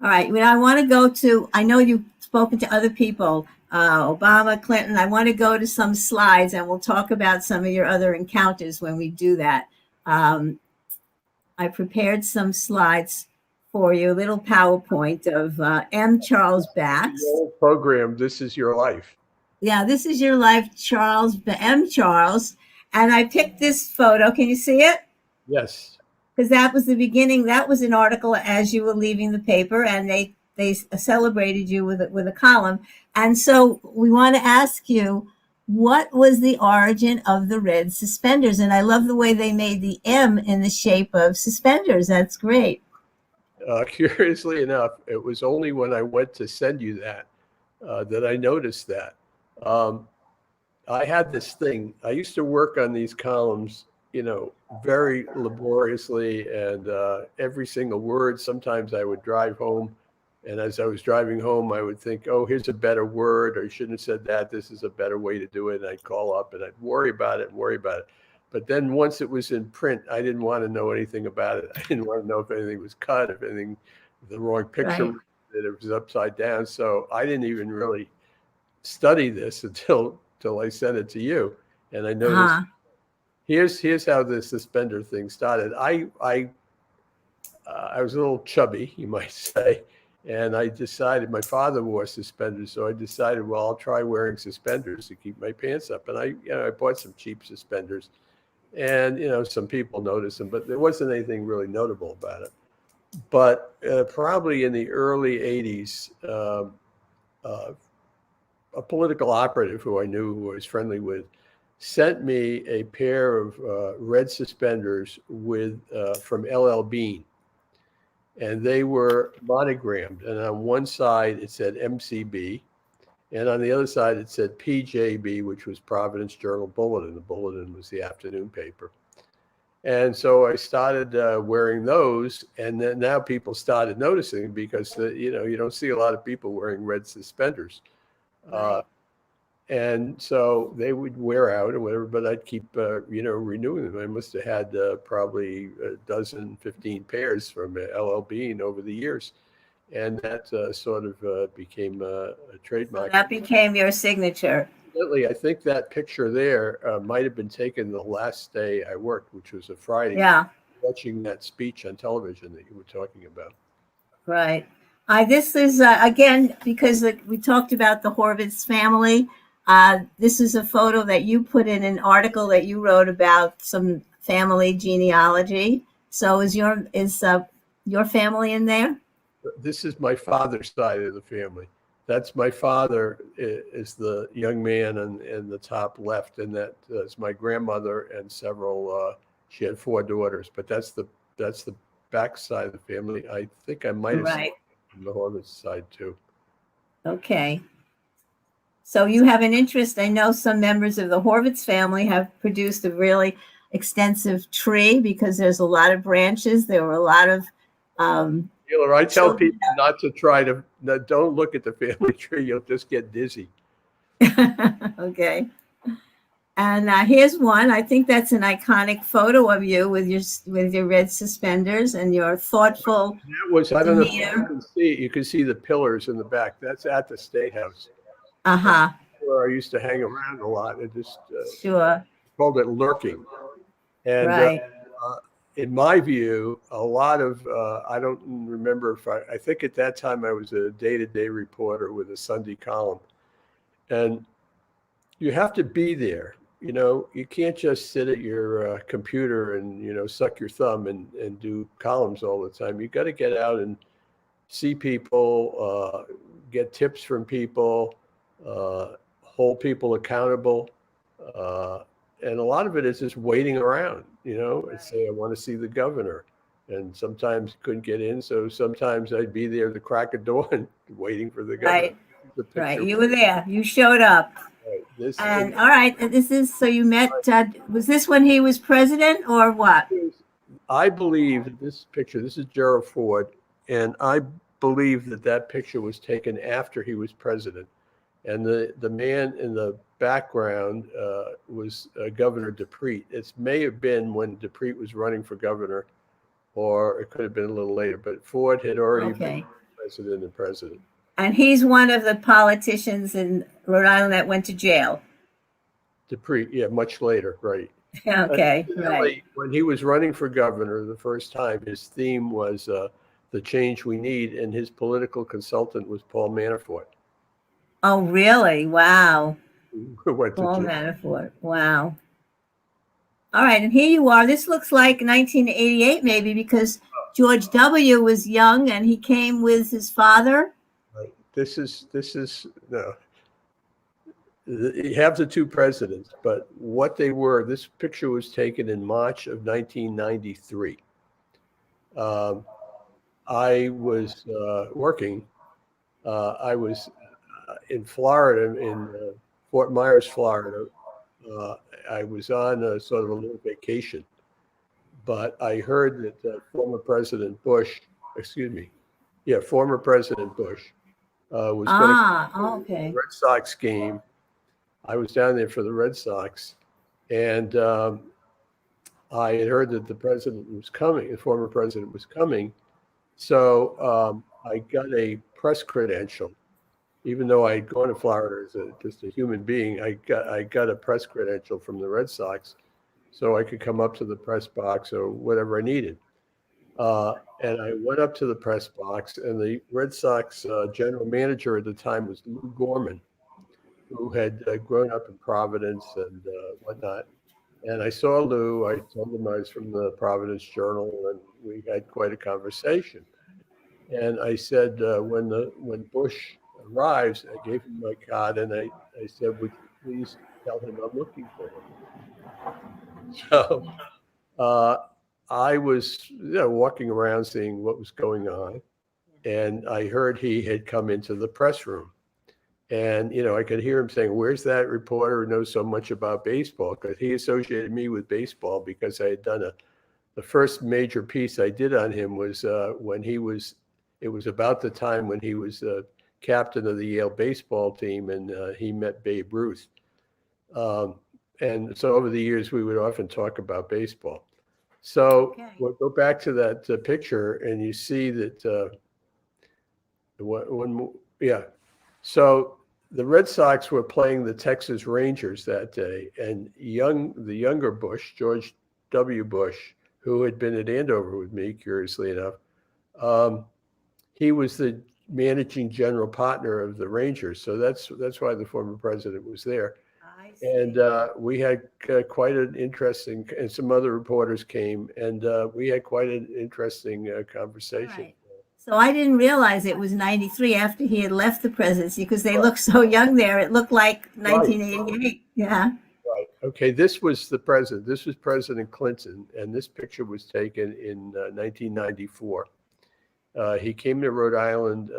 [SPEAKER 1] All right. I want to go to, I know you've spoken to other people, Obama, Clinton. I want to go to some slides and we'll talk about some of your other encounters when we do that. I prepared some slides for you, a little PowerPoint of M. Charles Bax.
[SPEAKER 2] The old program, This Is Your Life.
[SPEAKER 1] Yeah, This Is Your Life, M. Charles. And I picked this photo. Can you see it?
[SPEAKER 2] Yes.
[SPEAKER 1] Because that was the beginning. That was an article as you were leaving the paper, and they celebrated you with a column. And so we want to ask you, what was the origin of the red suspenders? And I love the way they made the M in the shape of suspenders. That's great.
[SPEAKER 2] Curiously enough, it was only when I went to send you that that I noticed that. Um, I had this thing. I used to work on these columns, very laboriously, and every single word. Sometimes I would drive home, and as I was driving home, I would think, "Oh, here's a better word," or "You shouldn't have said that. This is a better way to do it." And I'd call up and I'd worry about it and worry about it. But then once it was in print, I didn't want to know anything about it. I didn't want to know if anything was cut, if anything, the wrong picture,
[SPEAKER 1] Right.
[SPEAKER 2] that it was upside down. So I didn't even really study this until I sent it to you, and I noticed
[SPEAKER 1] Uh-huh.
[SPEAKER 2] here's how the suspender thing started. I was a little chubby, you might say, and I decided my father wore suspenders, so I decided, well, I'll try wearing suspenders to keep my pants up, and I bought some cheap suspenders, and some people noticed them, but there wasn't anything really notable about it. But probably in the early '80s. Uh, a political operative who I knew, who I was friendly with, sent me a pair of red suspenders with from LL Bean, and they were monogrammed. And on one side it said MCB, and on the other side it said PJB, which was Providence Journal Bulletin. The Bulletin was the afternoon paper. And so I started wearing those, and then now people started noticing because you don't see a lot of people wearing red suspenders. Uh,
[SPEAKER 1] Right.
[SPEAKER 2] And so they would wear out or whatever, but I'd keep, renewing them. I must have had probably a dozen, 15 pairs from LL Bean over the years. And that sort of became a
[SPEAKER 1] So
[SPEAKER 2] trademark.
[SPEAKER 1] that became your signature.
[SPEAKER 2] Incidentally, I think that picture there might have been taken the last day I worked, which was a Friday,
[SPEAKER 1] Yeah.
[SPEAKER 2] watching that speech on television that you were talking about.
[SPEAKER 1] Right. This is again because we talked about the Horvitz family. This is a photo that you put in an article that you wrote about some family genealogy. So is your family in there?
[SPEAKER 2] This is my father's side of the family. That's my father is the young man in the top left, and that is my grandmother and several. She had 4 daughters, but that's the back side of the family. I think I might have seen
[SPEAKER 1] Right.
[SPEAKER 2] from the Horvitz side too.
[SPEAKER 1] Okay. So you have an interest. I know some members of the Horvitz family have produced a really extensive tree because there's a lot of branches. There were a lot of
[SPEAKER 2] Sheila, I tell
[SPEAKER 1] children.
[SPEAKER 2] people not to try to don't look at the family tree. You'll just get dizzy.
[SPEAKER 1] Okay. And here's one. I think that's an iconic photo of you with your red suspenders and your thoughtful
[SPEAKER 2] That was, I don't know if you
[SPEAKER 1] demeanor.
[SPEAKER 2] can see it. You can see the pillars in the back. That's at the State House. That's
[SPEAKER 1] Uh-huh.
[SPEAKER 2] where I used to hang around a lot. It just
[SPEAKER 1] Sure.
[SPEAKER 2] called it lurking. And
[SPEAKER 1] Right.
[SPEAKER 2] in my view, a lot of, I don't remember if I think at that time I was a day-to-day reporter with a Sunday column. And you have to be there. You can't just sit at your computer and, suck your thumb and do columns all the time. You got to get out and see people, get tips from people, hold people accountable. Uh, and a lot of it is just waiting around, and say, I want to see the governor. And sometimes couldn't get in. So sometimes I'd be there at the crack of dawn waiting for the governor.
[SPEAKER 1] Right.
[SPEAKER 2] The
[SPEAKER 1] Right.
[SPEAKER 2] picture.
[SPEAKER 1] You were there. You showed up.
[SPEAKER 2] Right. This
[SPEAKER 1] And all right, this is so you met. Was this when he was president or what?
[SPEAKER 2] I believe that this picture, this is Gerald Ford, and I believe that that picture was taken after he was president. And the man in the background was Governor DePrete. It may have been when DePrete was running for governor, or it could have been a little later, but Ford had already been
[SPEAKER 1] Okay.
[SPEAKER 2] president and president.
[SPEAKER 1] And he's one of the politicians in Rhode Island that went to jail.
[SPEAKER 2] DePrete, yeah, much later, right.
[SPEAKER 1] Okay. Right.
[SPEAKER 2] Incidentally, when he was running for governor the first time, his theme was the change we need, and his political consultant was Paul Manafort,
[SPEAKER 1] Oh, really? Wow.
[SPEAKER 2] who went to
[SPEAKER 1] Paul
[SPEAKER 2] jail.
[SPEAKER 1] Manafort. Wow. All right, and here you are. This looks like 1988, maybe, because George W. was young and he came with his father.
[SPEAKER 2] Right. This is no. You have the two presidents, but what they were. This picture was taken in March of 1993. Um, I was working. I was in Florida, in Fort Myers, Florida. Uh, I was on a sort of a little vacation, but I heard that former President Bush, excuse me, yeah, former President Bush was going to
[SPEAKER 1] Ah,
[SPEAKER 2] the
[SPEAKER 1] okay.
[SPEAKER 2] Red Sox game. I was down there for the Red Sox, and I had heard that the president was coming, the former president was coming. So I got a press credential, even though I had gone to Florida as just a human being. I got a press credential from the Red Sox, so I could come up to the press box or whatever I needed. And I went up to the press box, and the Red Sox general manager at the time was Lou Gorman, who had grown up in Providence and whatnot. And I saw Lou. I told him I was from the Providence Journal, and we had quite a conversation. And I said, when Bush arrives, I gave him my card, and I said, would you please tell him I'm looking for him? So uh, I was, walking around seeing what was going on, and I heard he had come into the press room. And, I could hear him saying, where's that reporter who knows so much about baseball? Because he associated me with baseball because I had done the first major piece I did on him was it was about the time when he was captain of the Yale baseball team, and he met Babe Ruth. Um, and so over the years, we would often talk about baseball. So
[SPEAKER 1] Okay.
[SPEAKER 2] we'll go back to that picture, and you see that yeah. So the Red Sox were playing the Texas Rangers that day, and the younger Bush, George W. Bush, who had been at Andover with me, curiously enough, um, he was the managing general partner of the Rangers. So that's why the former president was there.
[SPEAKER 1] I
[SPEAKER 2] And
[SPEAKER 1] see.
[SPEAKER 2] we had quite an interesting, and some other reporters came, and we had quite an interesting
[SPEAKER 1] All
[SPEAKER 2] conversation.
[SPEAKER 1] right. So I didn't realize it was 93 after he had left the presidency because they
[SPEAKER 2] Right,
[SPEAKER 1] look so young there. It looked like
[SPEAKER 2] right,
[SPEAKER 1] 1988. Yeah.
[SPEAKER 2] right. Okay, this was the president. This was President Clinton, and this picture was taken in 1994. He came to Rhode Island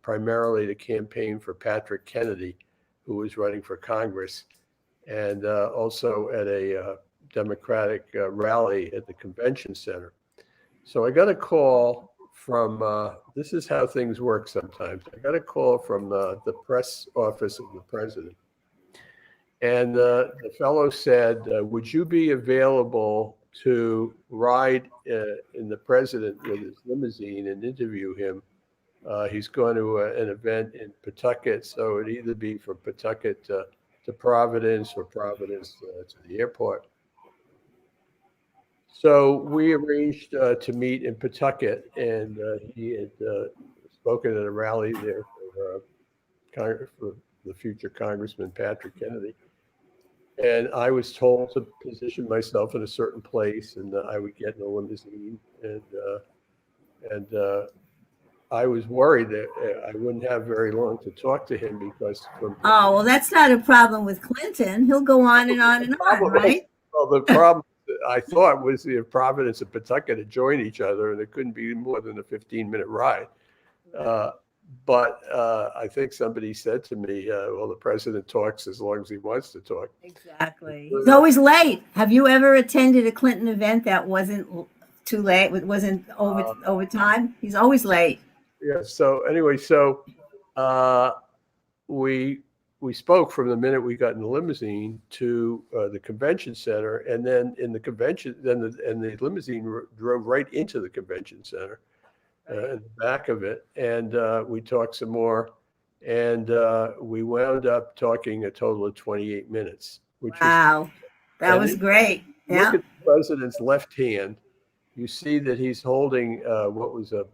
[SPEAKER 2] primarily to campaign for Patrick Kennedy, who was running for Congress, and also at a Democratic rally at the convention center. So I got a call from, this is how things work sometimes. I got a call from the press office of the president. And the fellow said, would you be available to ride in the president with his limousine and interview him? He's going to an event in Pawtucket, so it'd either be from Pawtucket to Providence or Providence to the airport. So we arranged to meet in Pawtucket, and he had spoken at a rally there for the future Congressman Patrick Kennedy. And I was told to position myself in a certain place, and I would get in a limousine, and I was worried that I wouldn't have very long to talk to him because
[SPEAKER 1] Oh, well, that's not a problem with Clinton. He'll go on and on
[SPEAKER 2] the
[SPEAKER 1] and on,
[SPEAKER 2] problem,
[SPEAKER 1] right?
[SPEAKER 2] well, the problem I thought was Providence and Pawtucket had joined each other, and it couldn't be more than a 15-minute ride. But I think somebody said to me, well, the president talks as long as he wants to talk.
[SPEAKER 1] Exactly. He's always late. Have you ever attended a Clinton event that wasn't too late, wasn't over time? He's always late.
[SPEAKER 2] Yeah. So anyway, uh, we spoke from the minute we got in the limousine to the convention center, and then in the convention, and the limousine drove right into the convention center. In the back of it, and we talked some more, and we wound up talking a total of 28 minutes, which was,
[SPEAKER 1] Wow. That
[SPEAKER 2] and
[SPEAKER 1] was
[SPEAKER 2] if
[SPEAKER 1] great.
[SPEAKER 2] you look
[SPEAKER 1] Yeah.
[SPEAKER 2] at the president's left hand, you see that he's holding what was a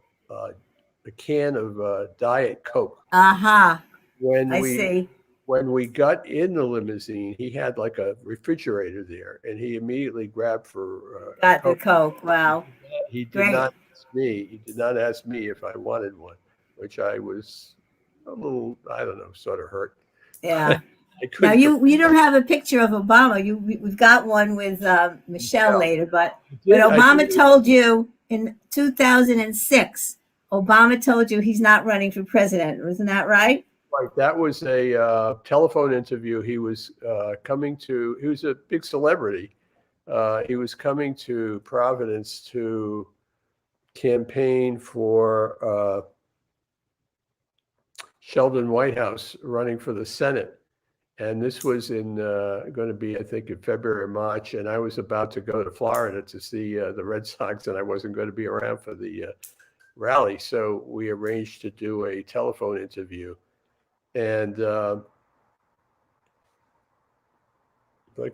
[SPEAKER 2] can of Diet Coke.
[SPEAKER 1] Aha.
[SPEAKER 2] When
[SPEAKER 1] I see.
[SPEAKER 2] when we got in the limousine, he had like a refrigerator there, and he immediately grabbed for a
[SPEAKER 1] Got the
[SPEAKER 2] Coke.
[SPEAKER 1] Coke. Wow.
[SPEAKER 2] He did
[SPEAKER 1] Great.
[SPEAKER 2] not ask me. He did not ask me if I wanted one, which I was a little, I don't know, sort of hurt.
[SPEAKER 1] Yeah.
[SPEAKER 2] I
[SPEAKER 1] Now
[SPEAKER 2] couldn't.
[SPEAKER 1] you don't have a picture of Obama. We've got one with Michelle
[SPEAKER 2] Tell.
[SPEAKER 1] later, but
[SPEAKER 2] I
[SPEAKER 1] Obama
[SPEAKER 2] did.
[SPEAKER 1] told you in 2006. Obama told you he's not running for president. Wasn't that right?
[SPEAKER 2] Right. That was a telephone interview. He was coming to. He was a big celebrity. He was coming to Providence to campaign for Sheldon Whitehouse running for the Senate. And this was in going to be, I think, in February or March. And I was about to go to Florida to see the Red Sox, and I wasn't going to be around for the rally. So we arranged to do a telephone interview. And I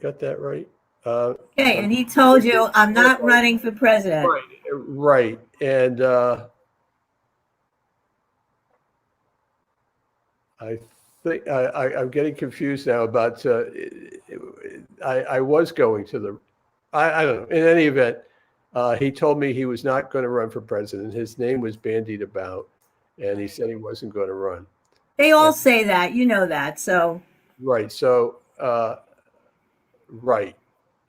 [SPEAKER 2] got that right?
[SPEAKER 1] Okay, and he told you, I'm not running for president.
[SPEAKER 2] Right. Right. And I think I'm getting confused now about. I was going to the. I don't know. In any event, he told me he was not going to run for president. His name was bandied about, and he said he wasn't going to run.
[SPEAKER 1] They all
[SPEAKER 2] And,
[SPEAKER 1] say that, you know that. So
[SPEAKER 2] right. So right.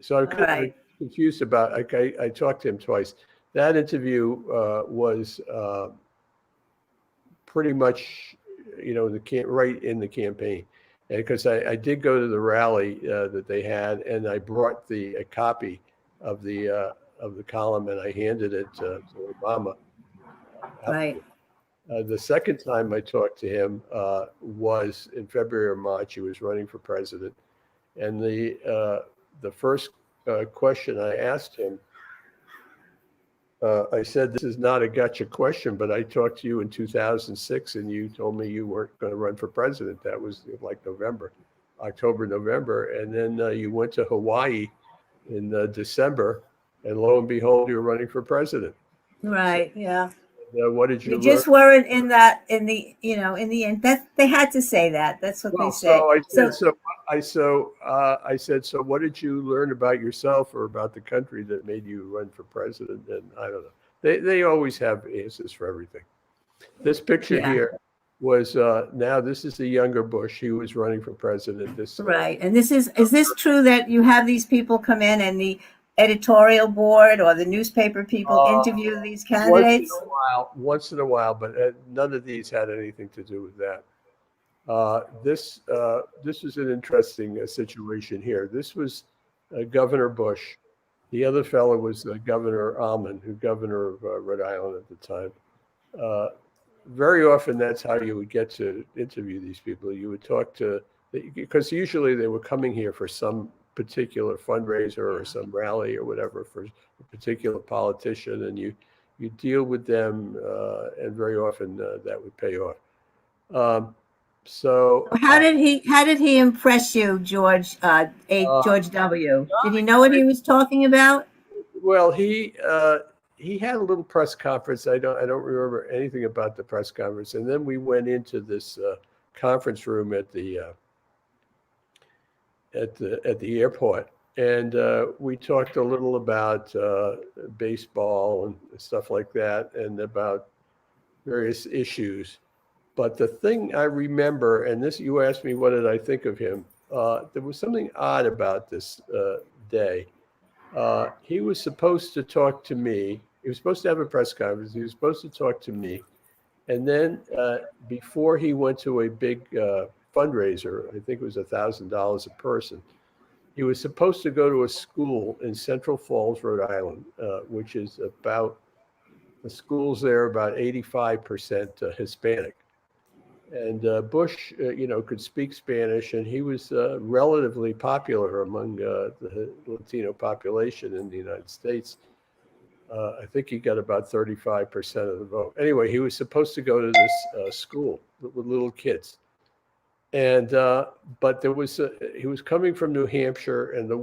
[SPEAKER 2] So
[SPEAKER 1] all right,
[SPEAKER 2] I'm confused about. I talked to him twice. That interview was pretty much, right in the campaign, and because I did go to the rally that they had, and I brought a copy of the column, and I handed it to Obama.
[SPEAKER 1] right.
[SPEAKER 2] The second time I talked to him was in February or March. He was running for president, and the first question I asked him, I said, "This is not a gotcha question, but I talked to you in 2006, and you told me you weren't going to run for president." That was like October, November. And then you went to Hawaii in December, and lo and behold, you're running for president. So
[SPEAKER 1] Right, yeah.
[SPEAKER 2] what did you
[SPEAKER 1] You
[SPEAKER 2] learn?
[SPEAKER 1] just weren't in that in the end. That they had to say that. That's what they
[SPEAKER 2] Well,
[SPEAKER 1] say.
[SPEAKER 2] so I
[SPEAKER 1] So
[SPEAKER 2] said, I said, so what did you learn about yourself or about the country that made you run for president? And I don't know. They always have answers for everything. This picture
[SPEAKER 1] yeah,
[SPEAKER 2] here was now this is the younger Bush. He was running for president.
[SPEAKER 1] right. And is this true that you have these people come in and the editorial board or the newspaper people
[SPEAKER 2] uh,
[SPEAKER 1] interview these
[SPEAKER 2] once
[SPEAKER 1] candidates?
[SPEAKER 2] in a while, but none of these had anything to do with that. This was an interesting situation here. This was Governor Bush. The other fellow was Governor Almond, who governor of Rhode Island at the time. Uh, Very often, that's how you would get to interview these people. You would talk to, because usually they were coming here for some particular fundraiser or some rally or whatever for a particular politician, and you deal with them, and very often that would pay off. Um, so
[SPEAKER 1] How did he impress you, George W? Did he know what he was talking about?
[SPEAKER 2] well, he had a little press conference. I don't remember anything about the press conference. And then we went into this conference room at the airport, and we talked a little about baseball and stuff like that, and about various issues. But the thing I remember, and this you asked me, what did I think of him? There was something odd about this day. He was supposed to talk to me. He was supposed to have a press conference. He was supposed to talk to me. And then before he went to a big fundraiser, I think it was $1,000 a person, he was supposed to go to a school in Central Falls, Rhode Island, which is the schools there about 85% Hispanic. And Bush, could speak Spanish, and he was relatively popular among the Latino population in the United States. I think he got about 35% of the vote. Anyway, he was supposed to go to this school with little kids, and but he was coming from New Hampshire, and there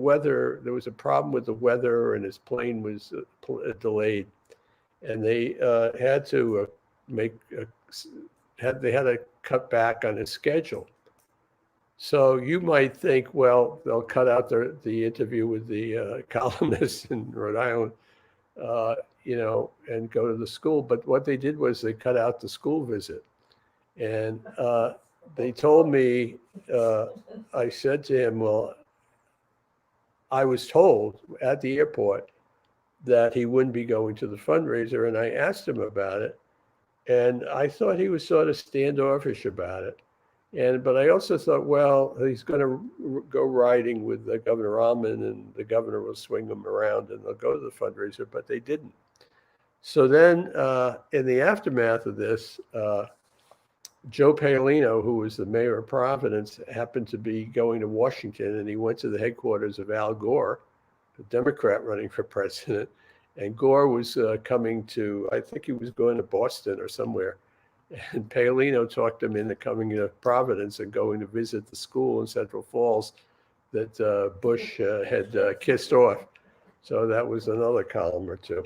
[SPEAKER 2] was a problem with the weather, and his plane was delayed, and they had to they had to cut back on his schedule. So you might think, well, they'll cut out the interview with the columnist in Rhode Island, and go to the school. But what they did was they cut out the school visit. And they told me, I said to him, well, I was told at the airport that he wouldn't be going to the fundraiser. And I asked him about it. And I thought he was sort of standoffish about it. But I also thought, well, he's going to go riding with Governor Almond, and the governor will swing him around and they'll go to the fundraiser, but they didn't. So then in the aftermath of this, Joe Paolino, who was the mayor of Providence, happened to be going to Washington, and he went to the headquarters of Al Gore, a Democrat running for president. And Gore was coming to, I think he was going to Boston or somewhere. And Paolino talked him into coming to Providence and going to visit the school in Central Falls that Bush had kissed off. So that was another column or two.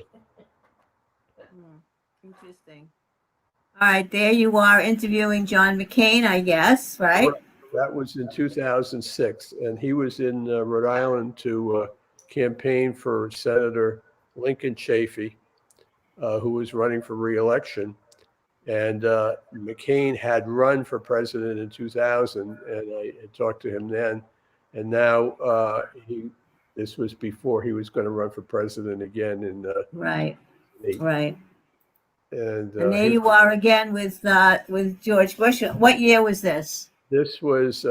[SPEAKER 1] Interesting. All right, there you are interviewing John McCain, I guess, right?
[SPEAKER 2] That was in 2006, and he was in Rhode Island to campaign for Senator Lincoln Chafee, who was running for re-election. And McCain had run for president in 2000, and I had talked to him then. And now this was before he was going to run for president again in
[SPEAKER 1] right.
[SPEAKER 2] And
[SPEAKER 1] there you are again with George Bush. What year was this?
[SPEAKER 2] This was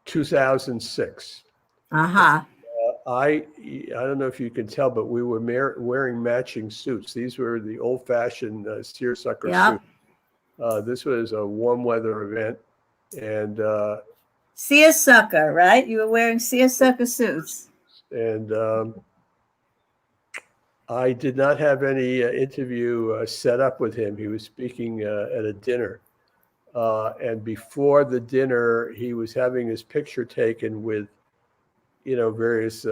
[SPEAKER 2] 2006.
[SPEAKER 1] Uh-huh.
[SPEAKER 2] I don't know if you can tell, but we were wearing matching suits. These were the old-fashioned seersucker suits. This was a warm weather event, and
[SPEAKER 1] seersucker, right? You were wearing seersucker suits.
[SPEAKER 2] And I did not have any interview set up with him. He was speaking at a dinner, and before the dinner, he was having his picture taken with various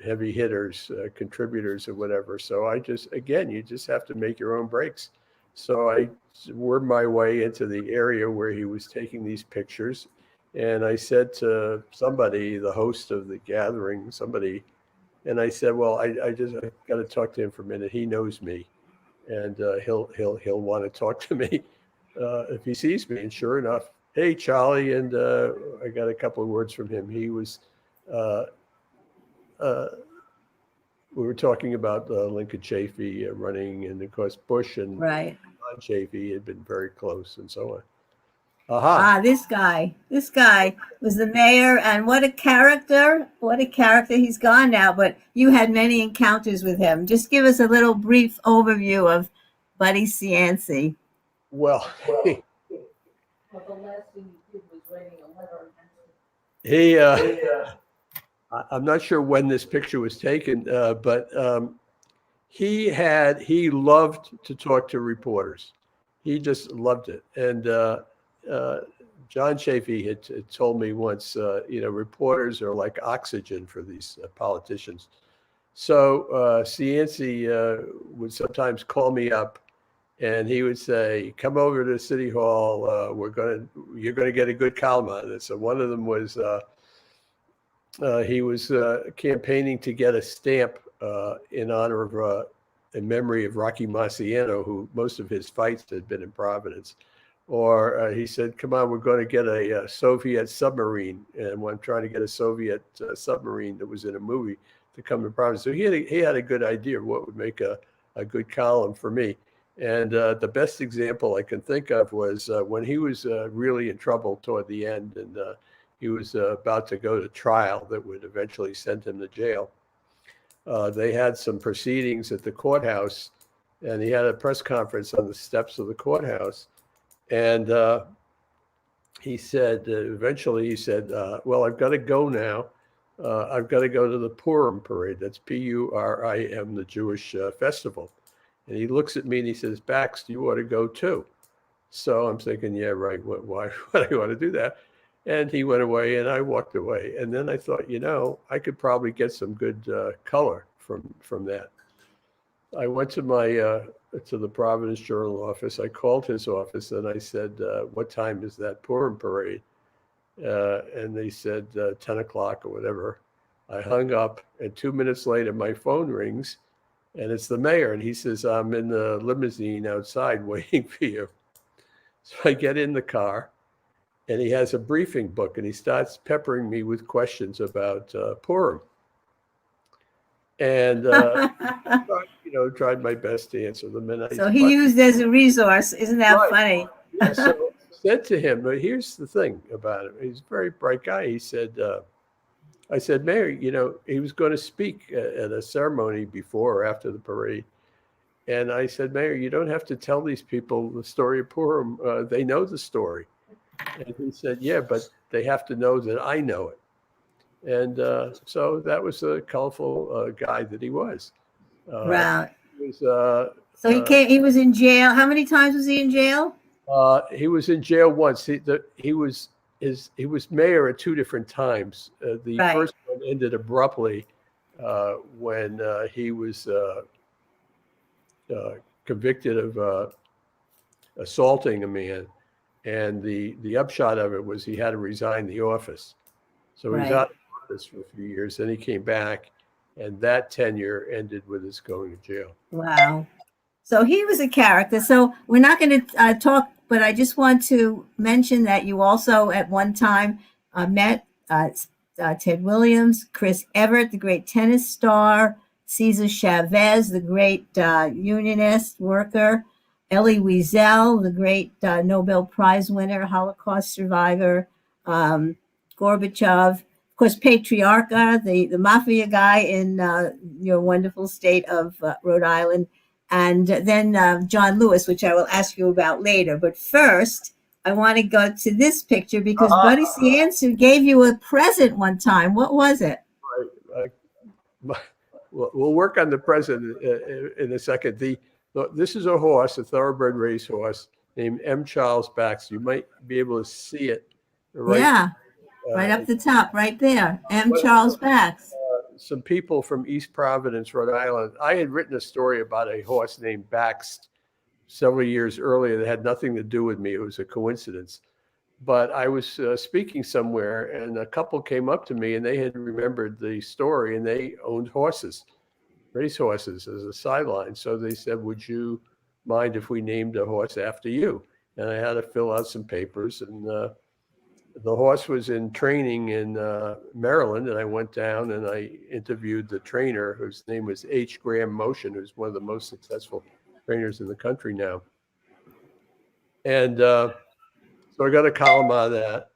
[SPEAKER 2] heavy hitters, contributors or whatever. So you just have to make your own breaks. So I wormed my way into the area where he was taking these pictures. And I said to somebody, the host of the gathering, and I said, well, I got to talk to him for a minute. He knows me, and he'll want to talk to me if he sees me. And sure enough, hey, Charlie. And I got a couple of words from him. He was, we were talking about Lincoln Chafee running, and of course Bush and
[SPEAKER 1] right.
[SPEAKER 2] John Chafee had been very close, and so on.
[SPEAKER 1] This guy was the mayor, and what a character! He's gone now, but you had many encounters with him. Just give us a little brief overview of Buddy Cianci.
[SPEAKER 2] Well,
[SPEAKER 3] the last thing he did was writing a letter.
[SPEAKER 2] I'm not sure when this picture was taken, but he loved to talk to reporters. He just loved it. And John Chafee had told me once, reporters are like oxygen for these politicians. So Cianci would sometimes call me up, and he would say, "Come over to City Hall. You're going to get a good column on this." So one of them was he was campaigning to get a stamp in honor of in memory of Rocky Marciano, who most of his fights had been in Providence. Or he said, "Come on, we're going to get a Soviet submarine," and I'm trying to get a Soviet submarine that was in a movie to come to Providence. So he had a good idea of what would make a good column for me. And the best example I can think of was when he was really in trouble toward the end, and he was about to go to trial that would eventually send him to jail. They had some proceedings at the courthouse, and he had a press conference on the steps of the courthouse. And he said, well, I've got to go now. I've got to go to the Purim parade. That's Purim, the Jewish festival. And he looks at me and he says, "Bax, you ought to go too." So I'm thinking, yeah, right. Why would I want to do that? And he went away and I walked away. And then I thought, I could probably get some good color from that. I went to my to the Providence Journal office. I called his office and I said, what time is that Purim parade? And they said 10 o'clock or whatever. I hung up, and 2 minutes later, my phone rings, and it's the mayor. And he says, I'm in the limousine outside waiting for you. So I get in the car, and he has a briefing book, and he starts peppering me with questions about Purim. And, tried my best to answer them. And
[SPEAKER 1] so he used as a resource. Isn't that funny?
[SPEAKER 2] Yeah, so I said to him, but here's the thing about him. He's a very bright guy. He said, I said, Mayor, he was going to speak at a ceremony before or after the parade. And I said, Mayor, you don't have to tell these people the story of Purim. They know the story. And he said, yeah, but they have to know that I know it. And so that was a colorful guy that he was.
[SPEAKER 1] Wow.
[SPEAKER 2] He was,
[SPEAKER 1] so he was in jail. How many times was he in jail?
[SPEAKER 2] He was in jail once. He was mayor at 2 different times. The first one ended abruptly when he was convicted of assaulting a man, and the upshot of it was he had to resign the office. So he was out of office for a few years. Then he came back, and that tenure ended with his going to jail.
[SPEAKER 1] Wow. So he was a character. So we're not going to talk, but I just want to mention that you also at one time met Ted Williams, Chris Everett, the great tennis star, Cesar Chavez, the great unionist worker, Elie Wiesel, the great Nobel Prize winner, Holocaust survivor, Gorbachev, of course, Patriarcha, the mafia guy in your wonderful state of Rhode Island, and then John Lewis, which I will ask you about later. But first, I want to go to this picture because Buddy Cianci gave you a present one time. What was it?
[SPEAKER 2] We'll work on the present in a second. This is a horse, a thoroughbred racehorse named M. Charles Baxter. You might be able to see it.
[SPEAKER 1] Right up the top, right there. M. Charles Baxter.
[SPEAKER 2] Some people from East Providence, Rhode Island. I had written a story about a horse named Baxter several years earlier that had nothing to do with me. It was a coincidence. But I was speaking somewhere, and a couple came up to me, and they had remembered the story, and they owned horses, racehorses, as a sideline. So they said, would you mind if we named a horse after you? And I had to fill out some papers, and the horse was in training in Maryland, and I went down and I interviewed the trainer, whose name was H. Graham Motion, who's one of the most successful trainers in the country now. And so I got a column out of that.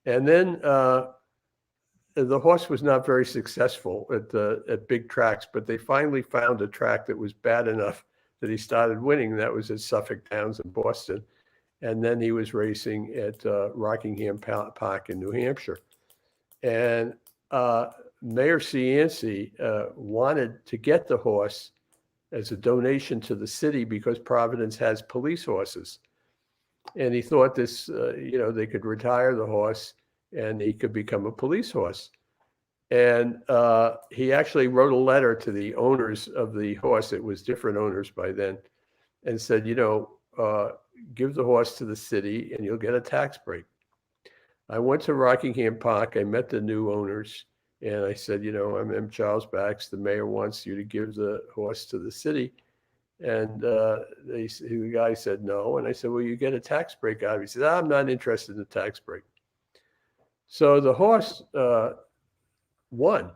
[SPEAKER 2] And then the horse was not very successful at big tracks, but they finally found a track that was bad enough that he started winning. That was at Suffolk Downs in Boston. And then he was racing at Rockingham Park in New Hampshire. And Mayor Cianci wanted to get the horse as a donation to the city because Providence has police horses. And he thought this, they could retire the horse and he could become a police horse. And he actually wrote a letter to the owners of the horse. It was different owners by then, and said, give the horse to the city and you'll get a tax break. I went to Rockingham Park. I met the new owners and I said, I'm M. Charles Baxter. The mayor wants you to give the horse to the city. And the guy said no. And I said, well, you get a tax break out of it. He said, I'm not interested in the tax break. So the horse won.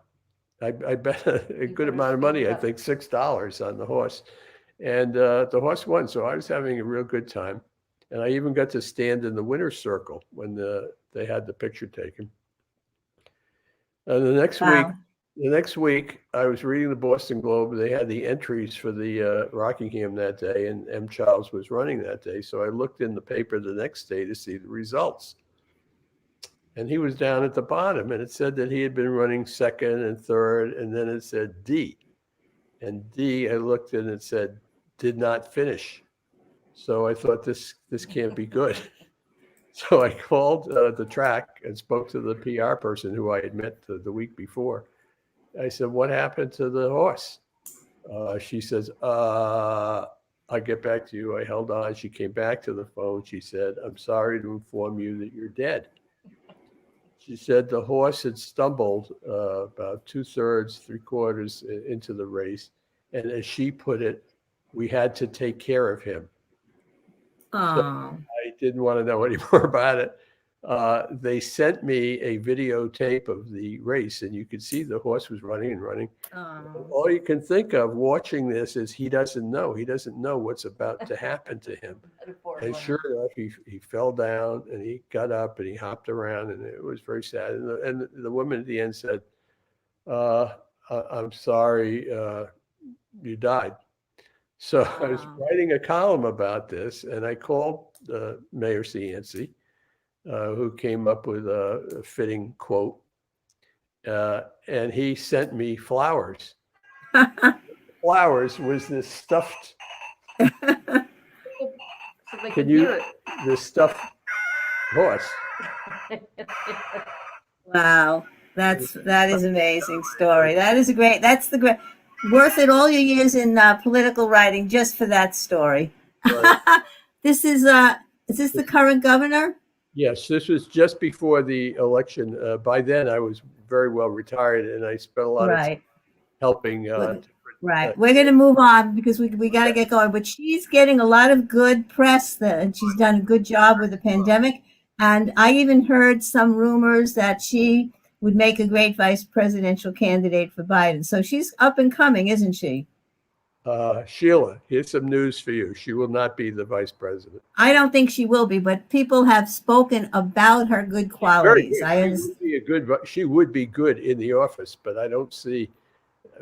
[SPEAKER 2] I bet a good amount of money, I think $6 on the horse. And the horse won, so I was having a real good time. And I even got to stand in the winner's circle when they had the picture taken. And the next week, I was reading the Boston Globe. They had the entries for the Rockingham that day, and M. Charles was running that day. So I looked in the paper the next day to see the results. And he was down at the bottom, and it said that he had been running second and third, and then it said D. And D, I looked and it said, did not finish. So I thought this can't be good. So I called the track and spoke to the PR person who I had met the week before. I said, what happened to the horse? She says, I I'll get back to you. I held on. She came back to the phone. She said, I'm sorry to inform you that you're dead. She said the horse had stumbled about 2/3, 3/4 into the race. And as she put it, we had to take care of him.
[SPEAKER 1] Oh.
[SPEAKER 2] So I didn't want to know any more about it. They sent me a videotape of the race, and you could see the horse was running and running.
[SPEAKER 1] Oh.
[SPEAKER 2] All you can think of watching this is he doesn't know. He doesn't know what's about to happen to him. And sure enough, he fell down and he got up and he hopped around, and it was very sad. And the woman at the end said, I'm sorry, you died. So I was writing a column about this, and I called Mayor Cianci, who came up with a fitting quote, and he sent me flowers. Flowers was this stuffed. Can you? This stuffed horse.
[SPEAKER 1] Wow, that is amazing story. That is that's the great, worth it all your years in political writing just for that story.
[SPEAKER 2] Right.
[SPEAKER 1] Is this the current governor?
[SPEAKER 2] Yes, this was just before the election. By then, I was very well retired, and I spent a lot of time helping.
[SPEAKER 1] Right. We're going to move on because we got to get going. But she's getting a lot of good press, and she's done a good job with the pandemic. And I even heard some rumors that she would make a great vice presidential candidate for Biden. So she's up and coming, isn't she?
[SPEAKER 2] Sheila, here's some news for you. She will not be the vice president.
[SPEAKER 1] I don't think she will be, but people have spoken about her good qualities.
[SPEAKER 2] She would be good in the office, but I don't see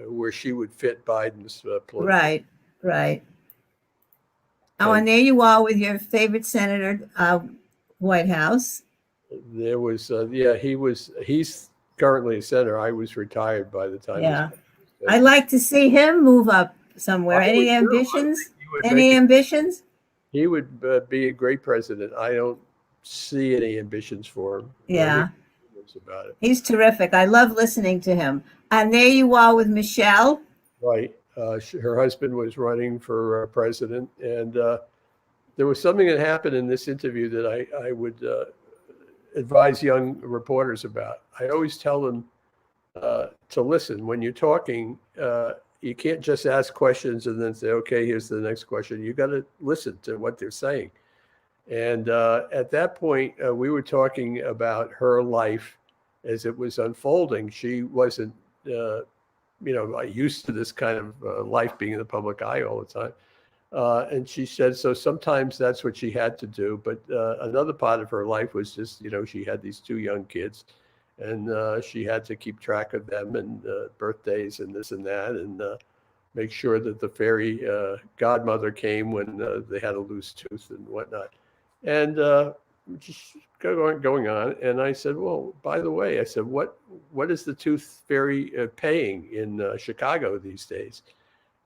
[SPEAKER 2] where she would fit Biden's political.
[SPEAKER 1] Right. Oh, and there you are with your favorite senator, White House.
[SPEAKER 2] There was, he's currently a senator. I was retired by the time.
[SPEAKER 1] Yeah. I'd like to see him move up somewhere. Any ambitions? Ambitions?
[SPEAKER 2] He would be a great president. I don't see any ambitions for him.
[SPEAKER 1] Yeah.
[SPEAKER 2] About it.
[SPEAKER 1] He's terrific. I love listening to him. And there you are with Michelle.
[SPEAKER 2] Right. Her husband was running for president. And there was something that happened in this interview that I would advise young reporters about. I always tell them to listen. When you're talking, you can't just ask questions and then say, okay, here's the next question. You got to listen to what they're saying. And at that point, we were talking about her life as it was unfolding. She wasn't, used to this kind of life being in the public eye all the time. And she said, so sometimes that's what she had to do. But another part of her life was just, she had these 2 young kids, and she had to keep track of them and birthdays and this and that, and make sure that the fairy godmother came when they had a loose tooth and whatnot. And just going on. And I said, well, by the way, I said, what is the tooth fairy paying in Chicago these days?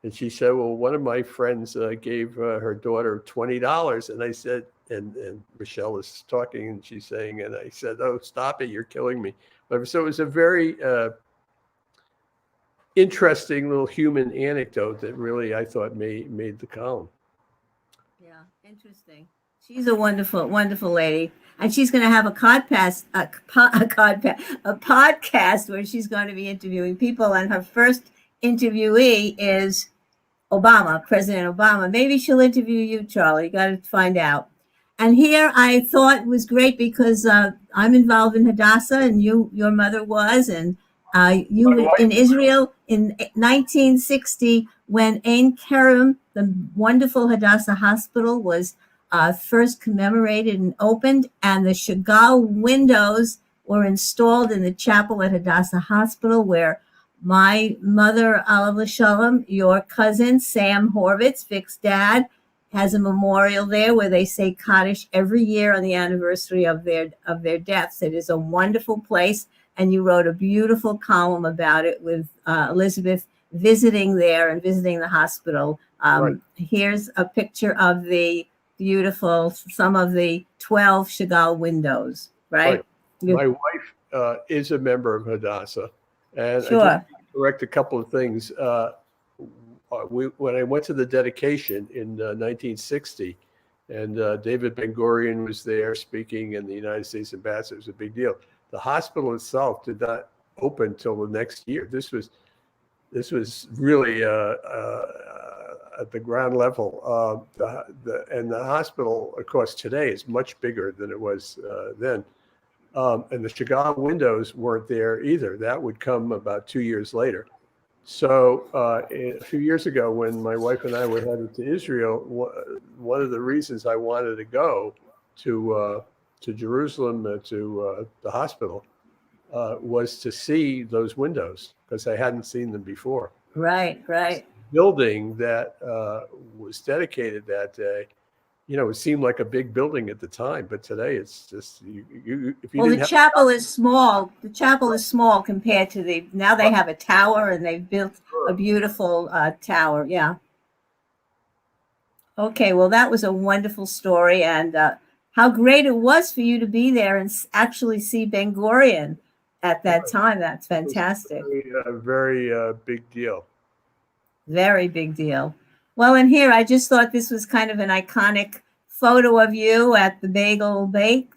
[SPEAKER 2] And she said, well, one of my friends gave her daughter $20. And I said, and Michelle is talking and she's saying, and I said, oh, stop it. You're killing me. So it was a very interesting little human anecdote that really, I thought, made the column.
[SPEAKER 1] Yeah, interesting. She's a wonderful, wonderful lady. And she's going to have a podcast where she's going to be interviewing people. And her first interviewee is Obama, President Obama. Maybe she'll interview you, Charlie. You got to find out. And here I thought was great because I'm involved in Hadassah, and your mother was, and you were in Israel in 1960 when Ein Kerem, the wonderful Hadassah hospital, was first commemorated and opened, and the Chagall windows were installed in the chapel at Hadassah Hospital, where my mother, Alav Shalom, your cousin, Sam Horvitz, Vic's dad, has a memorial there where they say Kaddish every year on the anniversary of their deaths. It is a wonderful place, and you wrote a beautiful column about it with Elizabeth visiting there and visiting the hospital.
[SPEAKER 2] Right.
[SPEAKER 1] Here's a picture of the beautiful, some of the 12 Chagall windows, right?
[SPEAKER 2] My wife is a member of Hadassah. And
[SPEAKER 1] sure.
[SPEAKER 2] I just correct a couple of things. when I went to the dedication in 1960, and David Ben-Gurion was there speaking, and the United States ambassador. It was a big deal. The hospital itself did not open till the next year. This was really at the ground level. And the hospital, of course, today is much bigger than it was then. And the Chagall windows weren't there either. That would come about 2 years later. So a few years ago, when my wife and I were headed to Israel, one of the reasons I wanted to go to Jerusalem, to the hospital, was to see those windows, because I hadn't seen them before.
[SPEAKER 1] Right.
[SPEAKER 2] The building that was dedicated that day, it seemed like a big building at the time, but today it's just if you
[SPEAKER 1] Well,
[SPEAKER 2] didn't
[SPEAKER 1] the chapel is small. The chapel is small compared to now they have a tower, and they've built a beautiful tower. Yeah. Okay. Well, that was a wonderful story, and how great it was for you to be there and actually see Ben-Gurion at that time. That's fantastic.
[SPEAKER 2] A very big deal.
[SPEAKER 1] Very big deal. Well, and here, I just thought this was kind of an iconic photo of you at the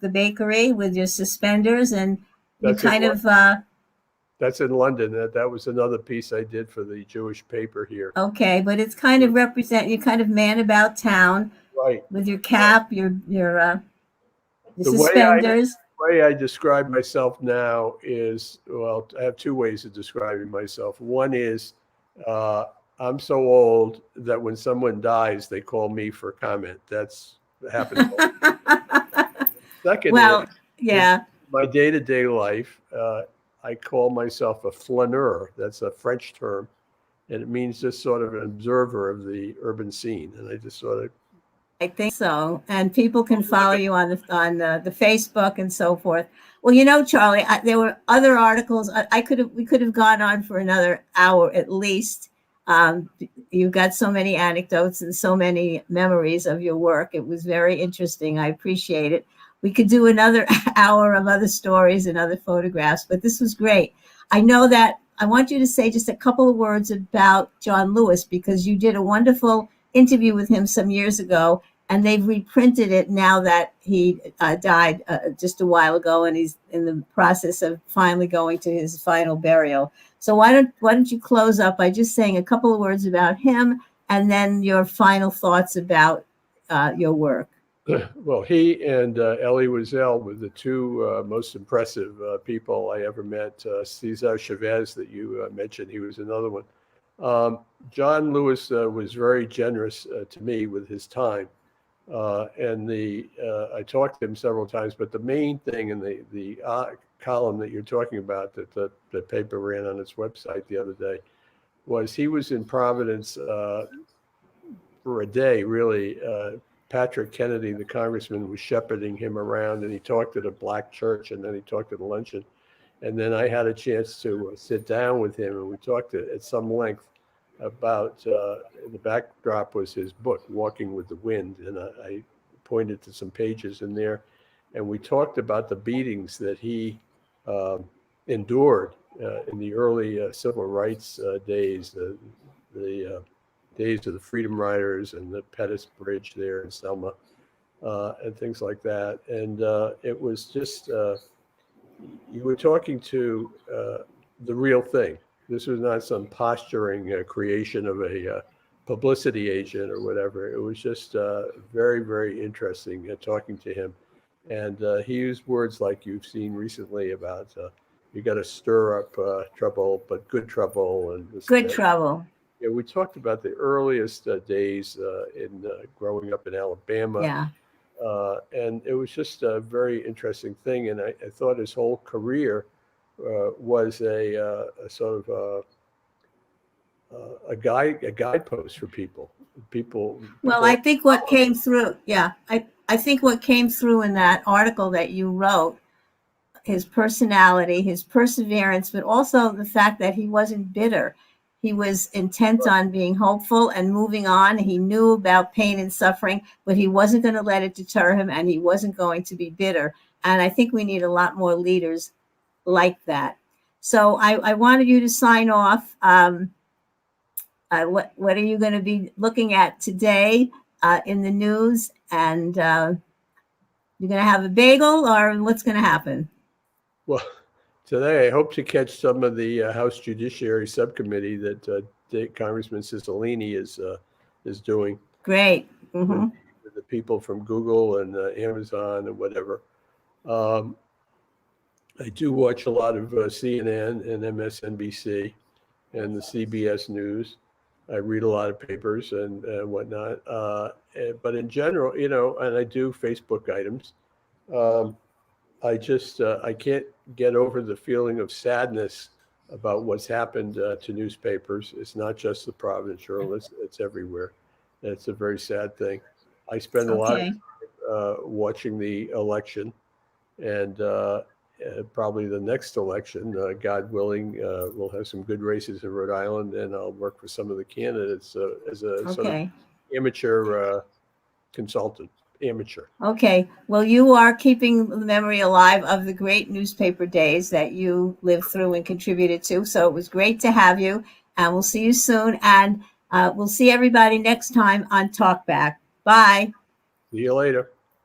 [SPEAKER 1] the bakery with your suspenders, and you
[SPEAKER 2] that's in London. That was another piece I did for the Jewish paper here.
[SPEAKER 1] Okay, but it's kind of you kind of man about town,
[SPEAKER 2] right?
[SPEAKER 1] With your cap, your suspenders.
[SPEAKER 2] The way I describe myself now is, well, I have two ways of describing myself. One is I'm so old that when someone dies, they call me for comment. That's happened. Second,
[SPEAKER 1] well, yeah.
[SPEAKER 2] My day-to-day life, I call myself a flaneur. That's a French term, and it means just sort of an observer of the urban scene. And I just sort of.
[SPEAKER 1] I think so, and people can follow you on the Facebook and so forth. Well, Charlie, there were other articles. We could have gone on for another hour at least. You've got so many anecdotes and so many memories of your work. It was very interesting. I appreciate it. We could do another hour of other stories and other photographs, but this was great. I know that I want you to say just a couple of words about John Lewis, because you did a wonderful interview with him some years ago, and they've reprinted it now that he died just a while ago, and he's in the process of finally going to his final burial. So why don't you close up by just saying a couple of words about him, and then your final thoughts about your work.
[SPEAKER 2] Well, he and Elie Wiesel were the two most impressive people I ever met. Cesar Chavez that you mentioned, he was another one. John Lewis was very generous to me with his time. And I talked to him several times, but the main thing in the column that you're talking about that the paper ran on its website the other day was he was in Providence for a day, really. Patrick Kennedy, the congressman, was shepherding him around, and he talked at a black church, and then he talked at a luncheon. And then I had a chance to sit down with him, and we talked at some length about the backdrop was his book, Walking with the Wind. And I pointed to some pages in there, and we talked about the beatings that he endured in the early civil rights days, the days of the Freedom Riders and the Pettus Bridge there in Selma, and things like that. And it was just, you were talking to the real thing. This was not some posturing creation of a publicity agent or whatever. It was just very, very interesting talking to him. And he used words like you've seen recently about you got to stir up trouble, but good trouble. And
[SPEAKER 1] good trouble.
[SPEAKER 2] Yeah, we talked about the earliest days in growing up in Alabama.
[SPEAKER 1] Yeah.
[SPEAKER 2] And it was just a very interesting thing. And I thought his whole career was a sort of a guidepost for people.
[SPEAKER 1] Well, I think what came through, I think what came through in that article that you wrote, his personality, his perseverance, but also the fact that he wasn't bitter. He was intent on being hopeful and moving on. He knew about pain and suffering, but he wasn't going to let it deter him, and he wasn't going to be bitter. And I think we need a lot more leaders like that. So I wanted you to sign off. What are you going to be looking at today in the news? And you're going to have a bagel, or what's going to happen?
[SPEAKER 2] Well, today I hope to catch some of the House Judiciary Subcommittee that Congressman Cicilline is doing.
[SPEAKER 1] Great. Mm-hmm.
[SPEAKER 2] With the people from Google and Amazon and whatever. I do watch a lot of CNN and MSNBC and the CBS News. I read a lot of papers and whatnot. But in general, and I do Facebook items. I can't get over the feeling of sadness about what's happened to newspapers. It's not just the Providence Journal, it's everywhere. It's a very sad thing. I spend a lot of time watching the election, and probably the next election, God willing, we'll have some good races in Rhode Island, and I'll work for some of the candidates as a sort of amateur consultant. Amateur.
[SPEAKER 1] Okay. Well, you are keeping the memory alive of the great newspaper days that you lived through and contributed to. So it was great to have you, and we'll see you soon. And we'll see everybody next time on Talkback. Bye.
[SPEAKER 2] See you later.